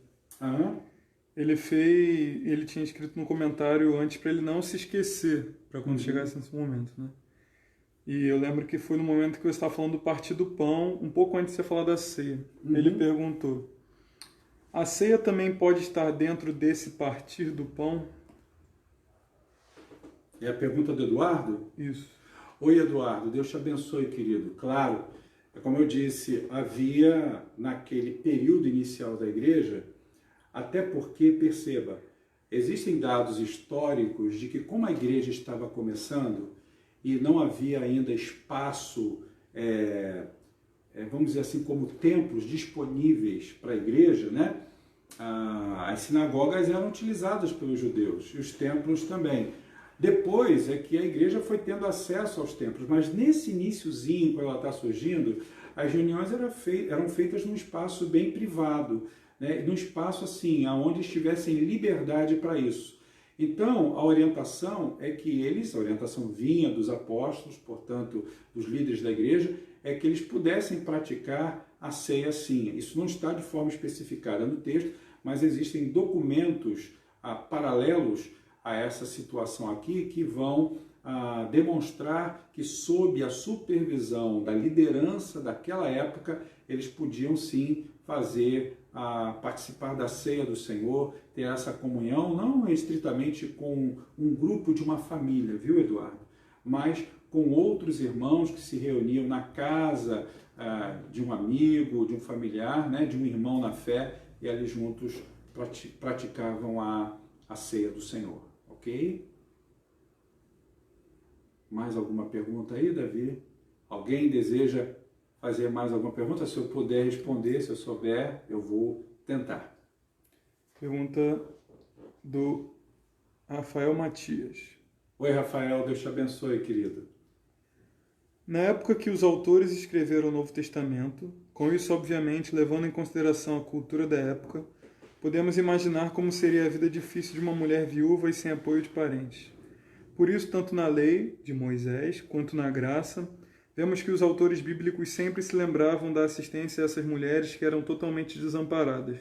Ele tinha escrito no comentário antes para ele não se esquecer, para quando chegasse nesse momento, né? E eu lembro que foi no momento que você estava falando do partir do pão, um pouco antes de você falar da ceia. Ele perguntou: a ceia também pode estar dentro desse partir do pão? É a pergunta do Eduardo? Isso. Oi, Eduardo, Deus te abençoe, querido. Claro, como eu disse, havia naquele período inicial da igreja Até porque, perceba, existem dados históricos de que como a igreja estava começando e não havia ainda espaço, vamos dizer assim, como templos disponíveis para a igreja, né? As sinagogas eram utilizadas pelos judeus e os templos também. Depois é que a igreja foi tendo acesso aos templos, mas nesse iniciozinho, quando ela está surgindo, as reuniões eram feitas num espaço bem privado, né? Num espaço assim, onde estivessem liberdade para isso. Então, a orientação é que a orientação vinha dos apóstolos, portanto, dos líderes da igreja, é que eles pudessem praticar a ceia assim. Isso não está de forma especificada no texto, mas existem documentos paralelos a essa situação aqui que vão demonstrar que, sob a supervisão da liderança daquela época, eles podiam sim participar da ceia do Senhor, ter essa comunhão, não estritamente com um grupo de uma família, viu, Eduardo? Mas com outros irmãos que se reuniam na casa de um amigo, de um familiar, né, de um irmão na fé, e ali juntos praticavam a ceia do Senhor, ok? Mais alguma pergunta aí, Davi? Alguém deseja fazer mais alguma pergunta? Se eu puder responder, se eu souber, eu vou tentar. Pergunta do Rafael Matias. Oi, Rafael, Deus te abençoe, querido. Na época que os autores escreveram o Novo Testamento, com isso, obviamente, levando em consideração a cultura da época, podemos imaginar como seria a vida difícil de uma mulher viúva e sem apoio de parentes. Por isso, tanto na lei de Moisés quanto na graça, vemos que os autores bíblicos sempre se lembravam da assistência a essas mulheres que eram totalmente desamparadas.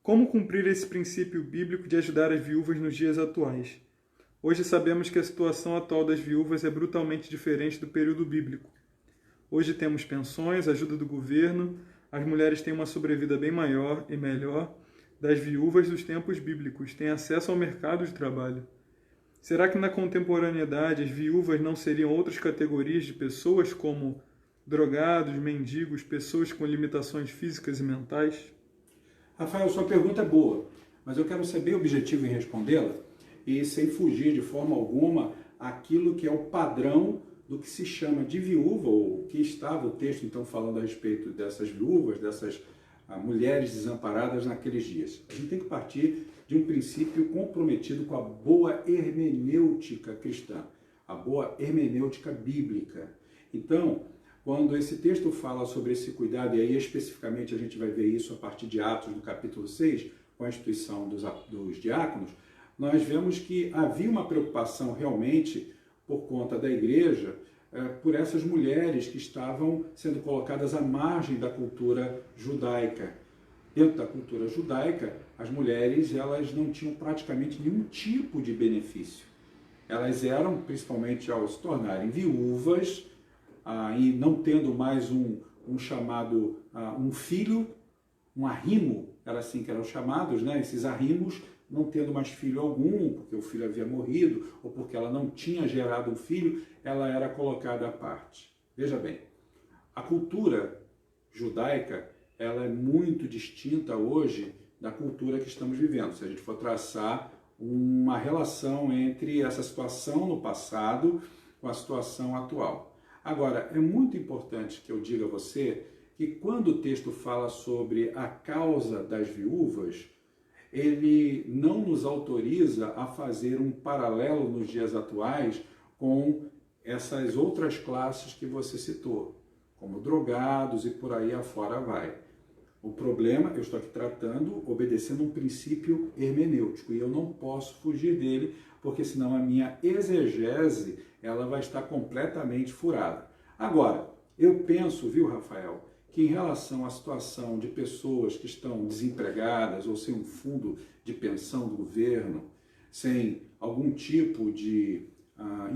Como cumprir esse princípio bíblico de ajudar as viúvas nos dias atuais? Hoje sabemos que a situação atual das viúvas é brutalmente diferente do período bíblico. Hoje temos pensões, ajuda do governo, as mulheres têm uma sobrevida bem maior e melhor das viúvas dos tempos bíblicos, têm acesso ao mercado de trabalho. Será que na contemporaneidade as viúvas não seriam outras categorias de pessoas como drogados, mendigos, pessoas com limitações físicas e mentais? Rafael, sua pergunta é boa, mas eu quero ser bem objetivo em respondê-la e sem fugir de forma alguma aquilo que é o padrão do que se chama de viúva, ou que estava o texto então falando a respeito dessas viúvas, dessas mulheres desamparadas naqueles dias. A gente tem que partir de um princípio comprometido com a boa hermenêutica cristã, a boa hermenêutica bíblica. Então, quando esse texto fala sobre esse cuidado, e aí especificamente a gente vai ver isso a partir de Atos, no capítulo 6, com a instituição dos diáconos, nós vemos que havia uma preocupação realmente por conta da igreja, por essas mulheres que estavam sendo colocadas à margem da cultura judaica. Dentro da cultura judaica, as mulheres elas não tinham praticamente nenhum tipo de benefício. Elas eram, principalmente ao se tornarem viúvas, e não tendo mais um chamado, um filho, um arrimo, era assim que eram chamados, né? Esses arrimos, não tendo mais filho algum, porque o filho havia morrido, ou porque ela não tinha gerado um filho, ela era colocada à parte. Veja bem, a cultura judaica, ela é muito distinta hoje da cultura que estamos vivendo. Se a gente for traçar uma relação entre essa situação no passado com a situação atual. Agora, é muito importante que eu diga a você que quando o texto fala sobre a causa das viúvas, ele não nos autoriza a fazer um paralelo nos dias atuais com essas outras classes que você citou, como drogados e por aí afora vai. O problema, eu estou aqui tratando, obedecendo um princípio hermenêutico, e eu não posso fugir dele, porque senão a minha exegese ela vai estar completamente furada. Agora, eu penso, viu, Rafael, que em relação à situação de pessoas que estão desempregadas ou sem um fundo de pensão do governo, sem algum tipo de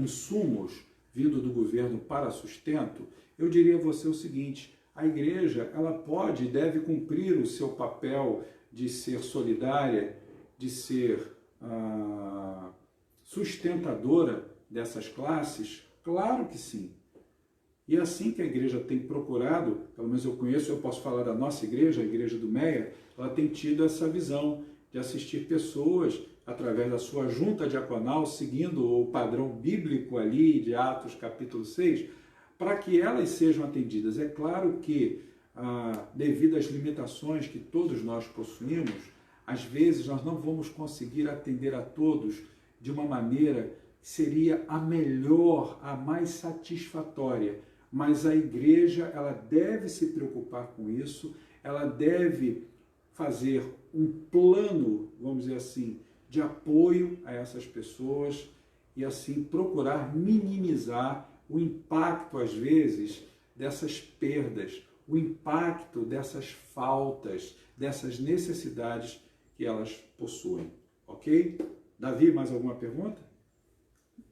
insumos vindo do governo para sustento, eu diria a você o seguinte: a igreja ela pode e deve cumprir o seu papel de ser solidária, de ser sustentadora dessas classes? Claro que sim. E é assim que a igreja tem procurado, pelo menos eu conheço, eu posso falar da nossa igreja, a igreja do Meia, ela tem tido essa visão de assistir pessoas através da sua junta diaconal, seguindo o padrão bíblico ali de Atos capítulo 6, para que elas sejam atendidas. É claro que, devido às limitações que todos nós possuímos, às vezes nós não vamos conseguir atender a todos de uma maneira que seria a melhor, a mais satisfatória. Mas a igreja, ela deve se preocupar com isso, ela deve fazer um plano, vamos dizer assim, de apoio a essas pessoas e assim procurar minimizar o impacto, às vezes, dessas perdas, o impacto dessas faltas, dessas necessidades que elas possuem, ok? Davi, mais alguma pergunta?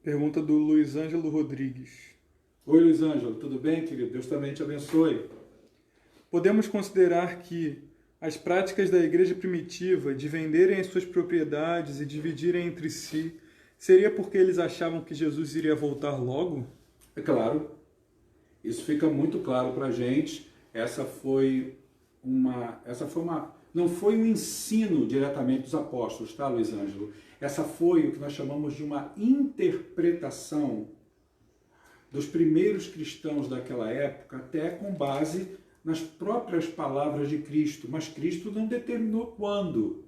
Pergunta do Luiz Ângelo Rodrigues. Oi, Luiz Ângelo, tudo bem, querido? Deus também te abençoe. Podemos considerar que as práticas da igreja primitiva de venderem as suas propriedades e dividirem entre si, seria porque eles achavam que Jesus iria voltar logo? É claro, isso fica muito claro para a gente. Não foi um ensino diretamente dos apóstolos, tá, Luiz Ângelo? Essa foi o que nós chamamos de uma interpretação dos primeiros cristãos daquela época, até com base nas próprias palavras de Cristo, mas Cristo não determinou quando.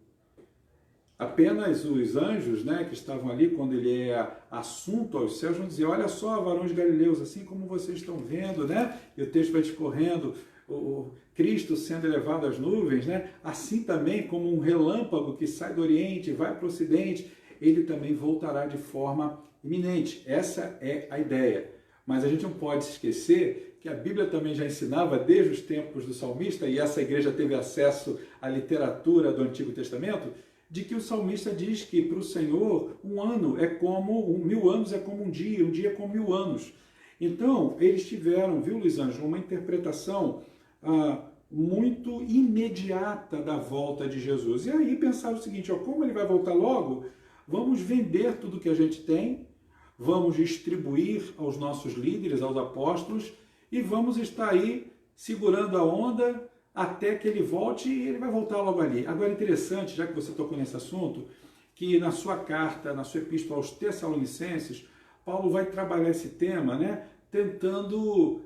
Apenas os anjos, né, que estavam ali quando ele é assunto aos céus, vão dizer: olha só, varões galileus, assim como vocês estão vendo, né? E o texto vai discorrendo, o Cristo sendo elevado às nuvens, né? Assim também como um relâmpago que sai do Oriente e vai para o Ocidente, ele também voltará de forma iminente. Essa é a ideia. Mas a gente não pode se esquecer que a Bíblia também já ensinava desde os tempos do salmista, e essa igreja teve acesso à literatura do Antigo Testamento, de que o salmista diz que para o Senhor um ano é como 1000 anos é como um dia é como 1000 anos. Então, eles tiveram, viu, Luiz Ângelo, uma interpretação muito imediata da volta de Jesus. E aí pensaram o seguinte: como ele vai voltar logo, vamos vender tudo que a gente tem, vamos distribuir aos nossos líderes, aos apóstolos, e vamos estar aí segurando a onda até que ele volte, e ele vai voltar logo ali. Agora, interessante, já que você tocou nesse assunto, que na sua carta, na sua epístola aos Tessalonicenses, Paulo vai trabalhar esse tema, né, tentando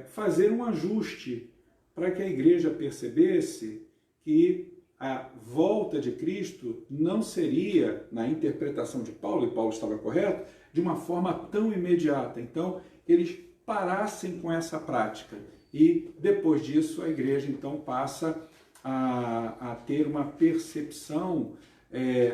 fazer um ajuste para que a igreja percebesse que a volta de Cristo não seria, na interpretação de Paulo, e Paulo estava correto, de uma forma tão imediata. Então, eles parassem com essa prática. E depois disso, a igreja então passa a ter uma percepção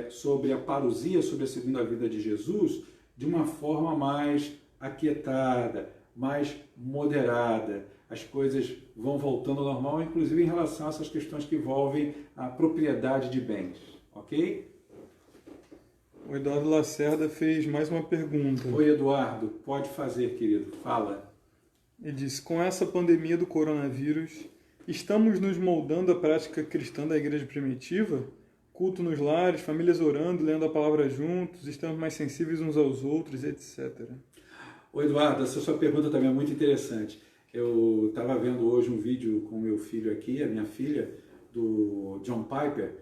sobre a parousia, sobre a segunda vinda de Jesus, de uma forma mais aquietada, mais moderada. As coisas vão voltando ao normal, inclusive em relação a essas questões que envolvem a propriedade de bens, ok? O Eduardo Lacerda fez mais uma pergunta. Oi, Eduardo, pode fazer, querido, fala. Ele disse: com essa pandemia do coronavírus, estamos nos moldando a prática cristã da igreja primitiva? Culto nos lares, famílias orando, lendo a palavra juntos, estamos mais sensíveis uns aos outros, etc. Oi, Eduardo, essa sua pergunta também é muito interessante. Eu estava vendo hoje um vídeo com meu filho aqui, a minha filha, do John Piper,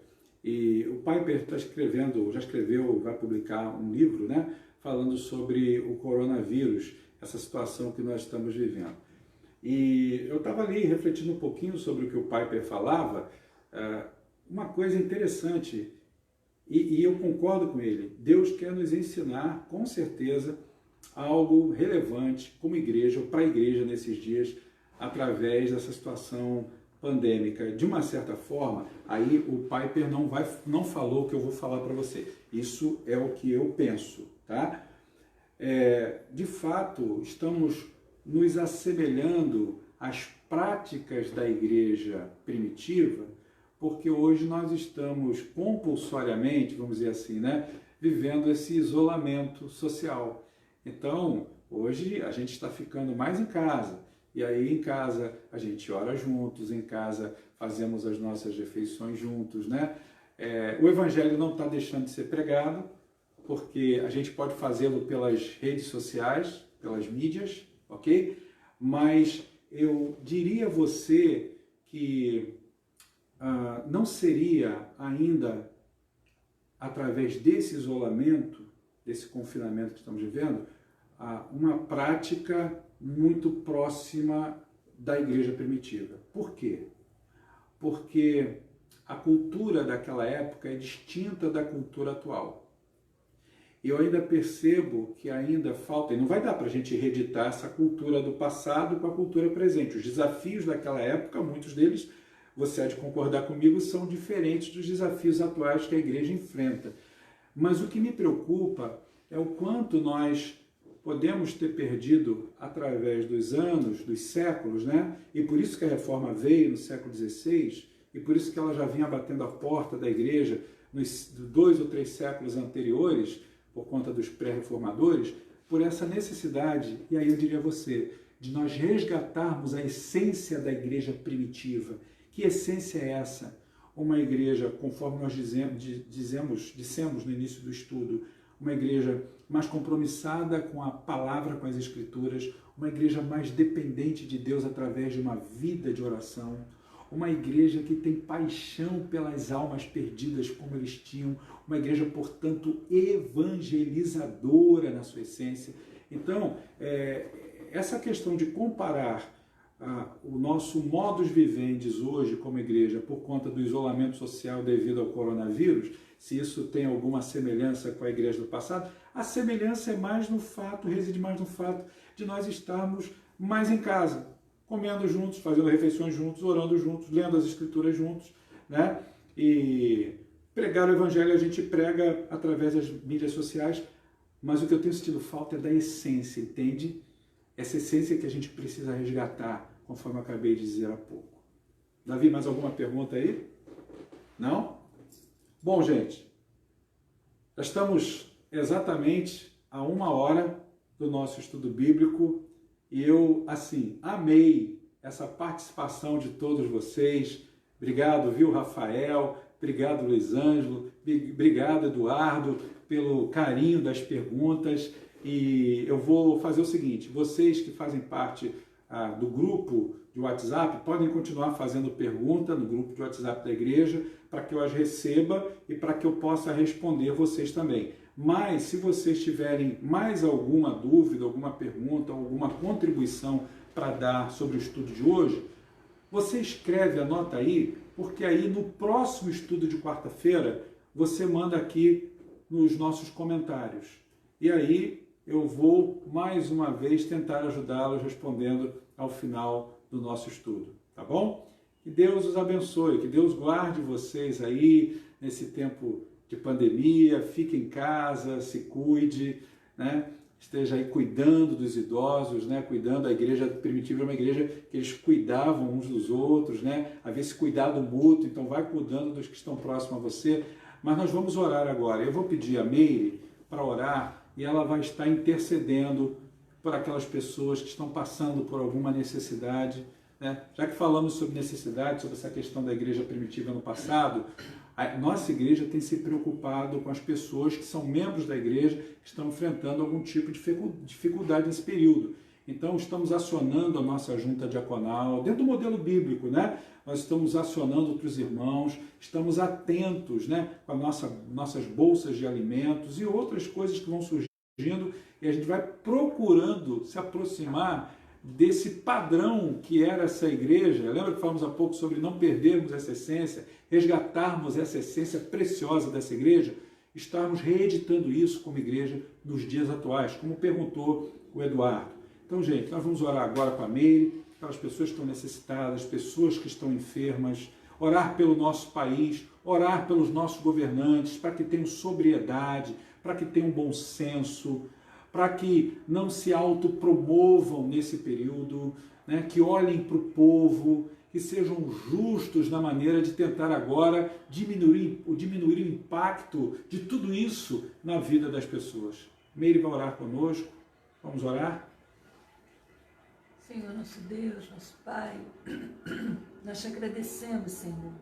e o Piper está escrevendo, já escreveu, vai publicar um livro, né, falando sobre o coronavírus, essa situação que nós estamos vivendo. E eu estava ali refletindo um pouquinho sobre o que o Piper falava, uma coisa interessante, e eu concordo com ele. Deus quer nos ensinar, com certeza, algo relevante como igreja, ou para a igreja nesses dias, através dessa situação pandêmica. De uma certa forma, aí o Piper não falou o que eu vou falar para você. Isso é o que eu penso, tá? De fato, estamos nos assemelhando às práticas da igreja primitiva, porque hoje nós estamos compulsoriamente, vamos dizer assim, né, vivendo esse isolamento social. Então, hoje a gente está ficando mais em casa, e aí em casa a gente ora juntos, em casa fazemos as nossas refeições juntos, né? O evangelho não está deixando de ser pregado, porque a gente pode fazê-lo pelas redes sociais, pelas mídias, ok? mas eu diria a você que não seria ainda através desse isolamento, desse confinamento que estamos vivendo, uma prática muito próxima da igreja primitiva. Por quê? Porque a cultura daquela época é distinta da cultura atual. Eu ainda percebo que ainda falta, e não vai dar para a gente reeditar essa cultura do passado com a cultura presente. Os desafios daquela época, muitos deles, você há de concordar comigo, são diferentes dos desafios atuais que a igreja enfrenta. Mas o que me preocupa é o quanto nós podemos ter perdido através dos anos, dos séculos, né? E por isso que a reforma veio no século XVI, e por isso que ela já vinha batendo a porta da igreja nos 2 ou 3 séculos anteriores, por conta dos pré-reformadores, por essa necessidade, e aí eu diria a você, de nós resgatarmos a essência da igreja primitiva. Que essência é essa? Uma igreja, conforme nós dissemos no início do estudo, uma igreja mais compromissada com a palavra, com as escrituras, uma igreja mais dependente de Deus através de uma vida de oração, uma igreja que tem paixão pelas almas perdidas como eles tinham, uma igreja, portanto, evangelizadora na sua essência. Então, essa questão de comparar o nosso modus vivendi hoje como igreja por conta do isolamento social devido ao coronavírus, se isso tem alguma semelhança com a igreja do passado, a semelhança é mais no fato, reside mais no fato de nós estarmos mais em casa, comendo juntos, fazendo refeições juntos, orando juntos, lendo as escrituras juntos, né? E pregar o evangelho a gente prega através das mídias sociais, mas o que eu tenho sentido falta é da essência, entende? Essa essência que a gente precisa resgatar, conforme eu acabei de dizer há pouco. Davi, mais alguma pergunta aí? Não? Bom, gente, já estamos exatamente a 1 hora do nosso estudo bíblico e eu, assim, amei essa participação de todos vocês. Obrigado, viu, Rafael? Obrigado, Luiz Ângelo. Obrigado, Eduardo, pelo carinho das perguntas. E eu vou fazer o seguinte, vocês que fazem parte do grupo de WhatsApp podem continuar fazendo pergunta no grupo de WhatsApp da igreja para que eu as receba e para que eu possa responder vocês também. Mas se vocês tiverem mais alguma dúvida, alguma pergunta, alguma contribuição para dar sobre o estudo de hoje, você escreve, anota aí, porque aí no próximo estudo de quarta-feira você manda aqui nos nossos comentários. E aí eu vou, mais uma vez, tentar ajudá-los respondendo ao final do nosso estudo, tá bom? Que Deus os abençoe, que Deus guarde vocês aí nesse tempo de pandemia, fique em casa, se cuide, né? Esteja aí cuidando dos idosos, né? Cuidando. A igreja primitiva é uma igreja que eles cuidavam uns dos outros, né? Havia esse cuidado mútuo, então vai cuidando dos que estão próximos a você. Mas nós vamos orar agora. Eu vou pedir a Meire para orar e ela vai estar intercedendo por aquelas pessoas que estão passando por alguma necessidade, né? Já que falamos sobre necessidade, sobre essa questão da igreja primitiva no passado, a nossa igreja tem se preocupado com as pessoas que são membros da igreja, que estão enfrentando algum tipo de dificuldade nesse período. Então, estamos acionando a nossa junta diaconal, dentro do modelo bíblico, né? Nós estamos acionando outros irmãos, estamos atentos, né, com as nossas bolsas de alimentos e outras coisas que vão surgindo, e a gente vai procurando se aproximar desse padrão que era essa igreja. Lembra que falamos há pouco sobre não perdermos essa essência, resgatarmos essa essência preciosa dessa igreja? Estarmos reeditando isso como igreja nos dias atuais, como perguntou o Eduardo. Então, gente, nós vamos orar agora com a Meire, aquelas pessoas que estão necessitadas, pessoas que estão enfermas, orar pelo nosso país, orar pelos nossos governantes, para que tenham sobriedade, para que tenham bom senso, para que não se autopromovam nesse período, né? Que olhem para o povo, que sejam justos na maneira de tentar agora diminuir o impacto de tudo isso na vida das pessoas. Meire vai orar conosco. Vamos orar? Senhor, nosso Deus, nosso Pai, nós te agradecemos, Senhor,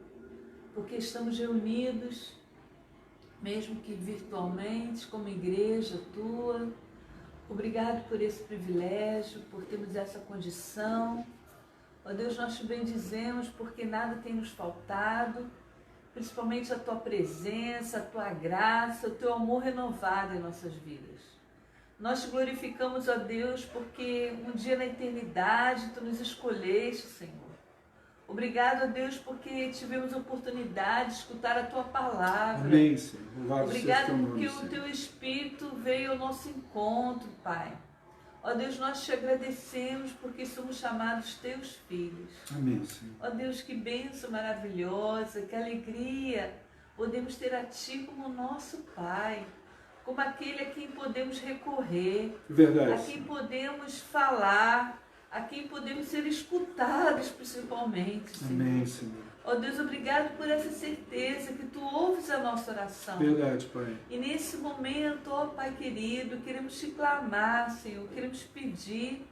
porque estamos reunidos, mesmo que virtualmente, como igreja tua, Obrigado por esse privilégio, por termos essa condição. Ó Deus, nós te bendizemos porque nada tem nos faltado, principalmente a tua presença, a tua graça, o teu amor renovado em nossas vidas. Nós te glorificamos, ó Deus, porque um dia na eternidade tu nos escolheste, Senhor. Obrigado, ó Deus, porque tivemos a oportunidade de escutar a tua palavra. Amém, Senhor. Louvado Obrigado seja o teu porque nome, o teu Senhor. Espírito veio ao nosso encontro, Pai. Ó Deus, nós te agradecemos porque somos chamados teus filhos. Amém, Senhor. Ó Deus, que bênção maravilhosa, que alegria podemos ter a Ti como nosso Pai, como aquele a quem podemos recorrer, Verdade, a quem Senhor. podemos falar, a quem podemos ser escutados principalmente, Senhor. Amém, Senhor. Ó Deus, obrigado por essa certeza que Tu ouves a nossa oração. Verdade, Pai. E nesse momento, ó Pai querido, queremos te clamar, Senhor, queremos pedir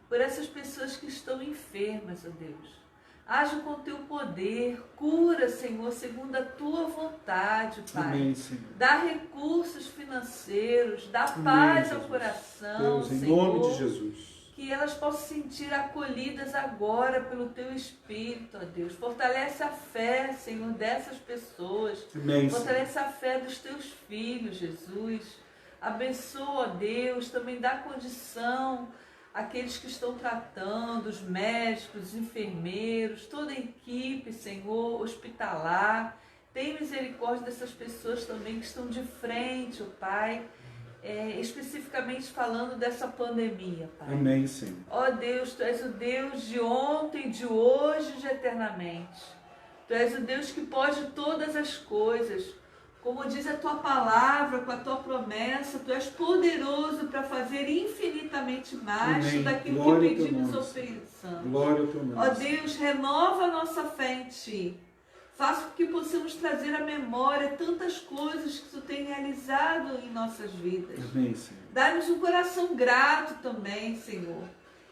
por essas pessoas que estão enfermas, ó Deus. Haja com o teu poder, cura, Senhor, segundo a tua vontade, Pai. Amém, Senhor. Dá recursos financeiros, dá Amém, paz ao Jesus. coração, Deus, em Senhor. nome de Jesus. Que elas possam se sentir acolhidas agora pelo teu Espírito, ó Deus. Fortalece a fé, Senhor, dessas pessoas. Amém, Senhor. Fortalece a fé dos teus filhos, Jesus. Abençoa, ó Deus, também dá condição àqueles que estão tratando, os médicos, os enfermeiros, toda a equipe, Senhor, hospitalar. Tem misericórdia dessas pessoas também que estão de frente, ó Pai, especificamente falando dessa pandemia, Pai. Amém, Senhor. Ó Deus, Tu és o Deus de ontem, de hoje e de eternamente. Tu és o Deus que pode todas as coisas. Como diz a Tua palavra, com a Tua promessa, Tu és poderoso para fazer infinitamente mais Amém. daquilo Glória que ao teu pedimos nome, ou Senhor. pensamos. Glória ao teu nome. Ó Deus, renova a nossa fé em Ti. Faça com que possamos trazer à memória tantas coisas que Tu tem realizado em nossas vidas. Amém, Senhor. Dá-nos um coração grato também, Senhor.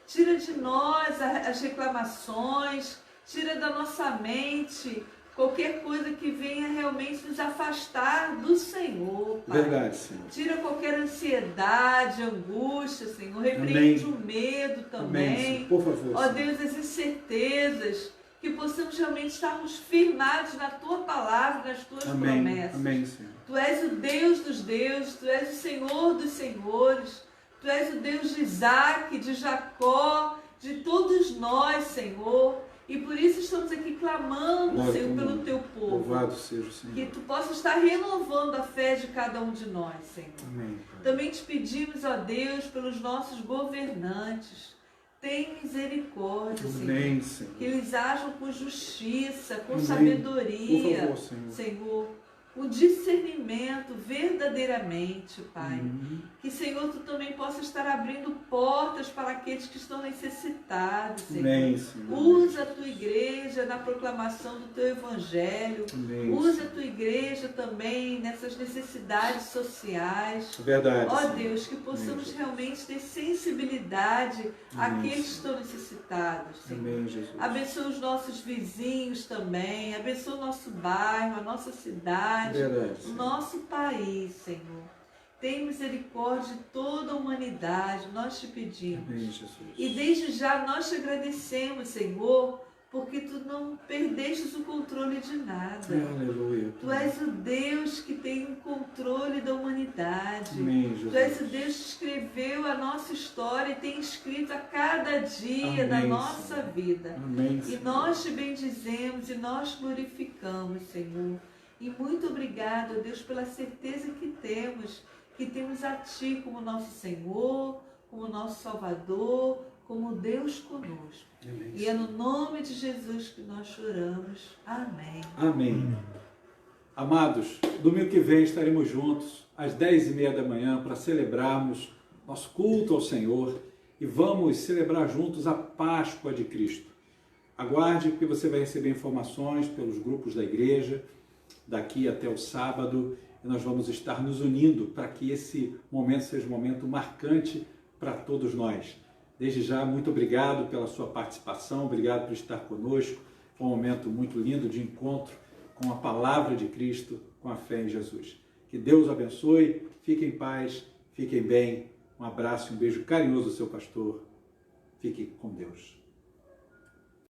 Tira de nós as reclamações, tira da nossa mente qualquer coisa que venha realmente nos afastar do Senhor, Pai. Verdade, Senhor. Tira qualquer ansiedade, angústia, Senhor. Repreende Amém. o medo Amém, também. Senhor. Por favor, Ó Senhor. Deus, as incertezas, que possamos realmente estarmos firmados na Tua palavra, nas Tuas Amém. promessas. Amém, Senhor. Tu és o Deus dos deuses, Tu és o Senhor dos senhores, Tu és o Deus de Isaac, de Jacó, de todos nós, Senhor. E por isso estamos aqui clamando, Glória ao Senhor, teu pelo nome. Teu povo. Louvado seja o Senhor. Que Tu possa estar renovando a fé de cada um de nós, Senhor. Amém, Pai. Também te pedimos, ó Deus, pelos nossos governantes. Tem misericórdia, Senhor. Amém, Senhor. Que eles ajam com justiça, com Amém. sabedoria, Por favor, Senhor. Senhor. O discernimento verdadeiramente, Pai. Uhum. Que, Senhor, Tu também possa estar abrindo portas para aqueles que estão necessitados, Senhor. Amém, Senhor. Usa a Tua igreja na proclamação do Teu Evangelho. Amém, Usa a Senhor. Tua igreja também nessas necessidades sociais. Verdade, Ó Senhor. Deus, que possamos Jesus. realmente ter sensibilidade Amém, àqueles que Senhor. estão necessitados, Senhor. Amém, Jesus. Abençoa os nossos vizinhos também, abençoa o nosso bairro, a nossa cidade, Verdade, o Senhor. nosso país, Senhor. Tem misericórdia de toda a humanidade, nós te pedimos. Amém, Jesus. E desde já nós te agradecemos, Senhor, porque Tu não perdestes o controle de nada. Aleluia. Tu és o Deus que tem o controle da humanidade. Amém, Tu és o Jesus. Deus que escreveu a nossa história e tem escrito a cada dia Amém, da nossa Senhor. vida. Amém, E Senhor. nós te bendizemos e nós glorificamos, Senhor. E muito obrigado, Deus, pela certeza que temos a Ti como nosso Senhor, como nosso Salvador, como Deus conosco. Amém, E é no nome de Jesus que nós choramos. Amém. Amém. Amados, domingo que vem estaremos juntos às 10h30 da manhã para celebrarmos nosso culto ao Senhor e vamos celebrar juntos a Páscoa de Cristo. Aguarde, porque você vai receber informações pelos grupos da igreja daqui até o sábado e nós vamos estar nos unindo para que esse momento seja um momento marcante para todos nós. Desde já, muito obrigado pela sua participação, obrigado por estar conosco. Foi um momento muito lindo de encontro com a palavra de Cristo, com a fé em Jesus. Que Deus abençoe, fiquem em paz, fiquem bem. Um abraço e um beijo carinhoso do seu pastor. Fique com Deus.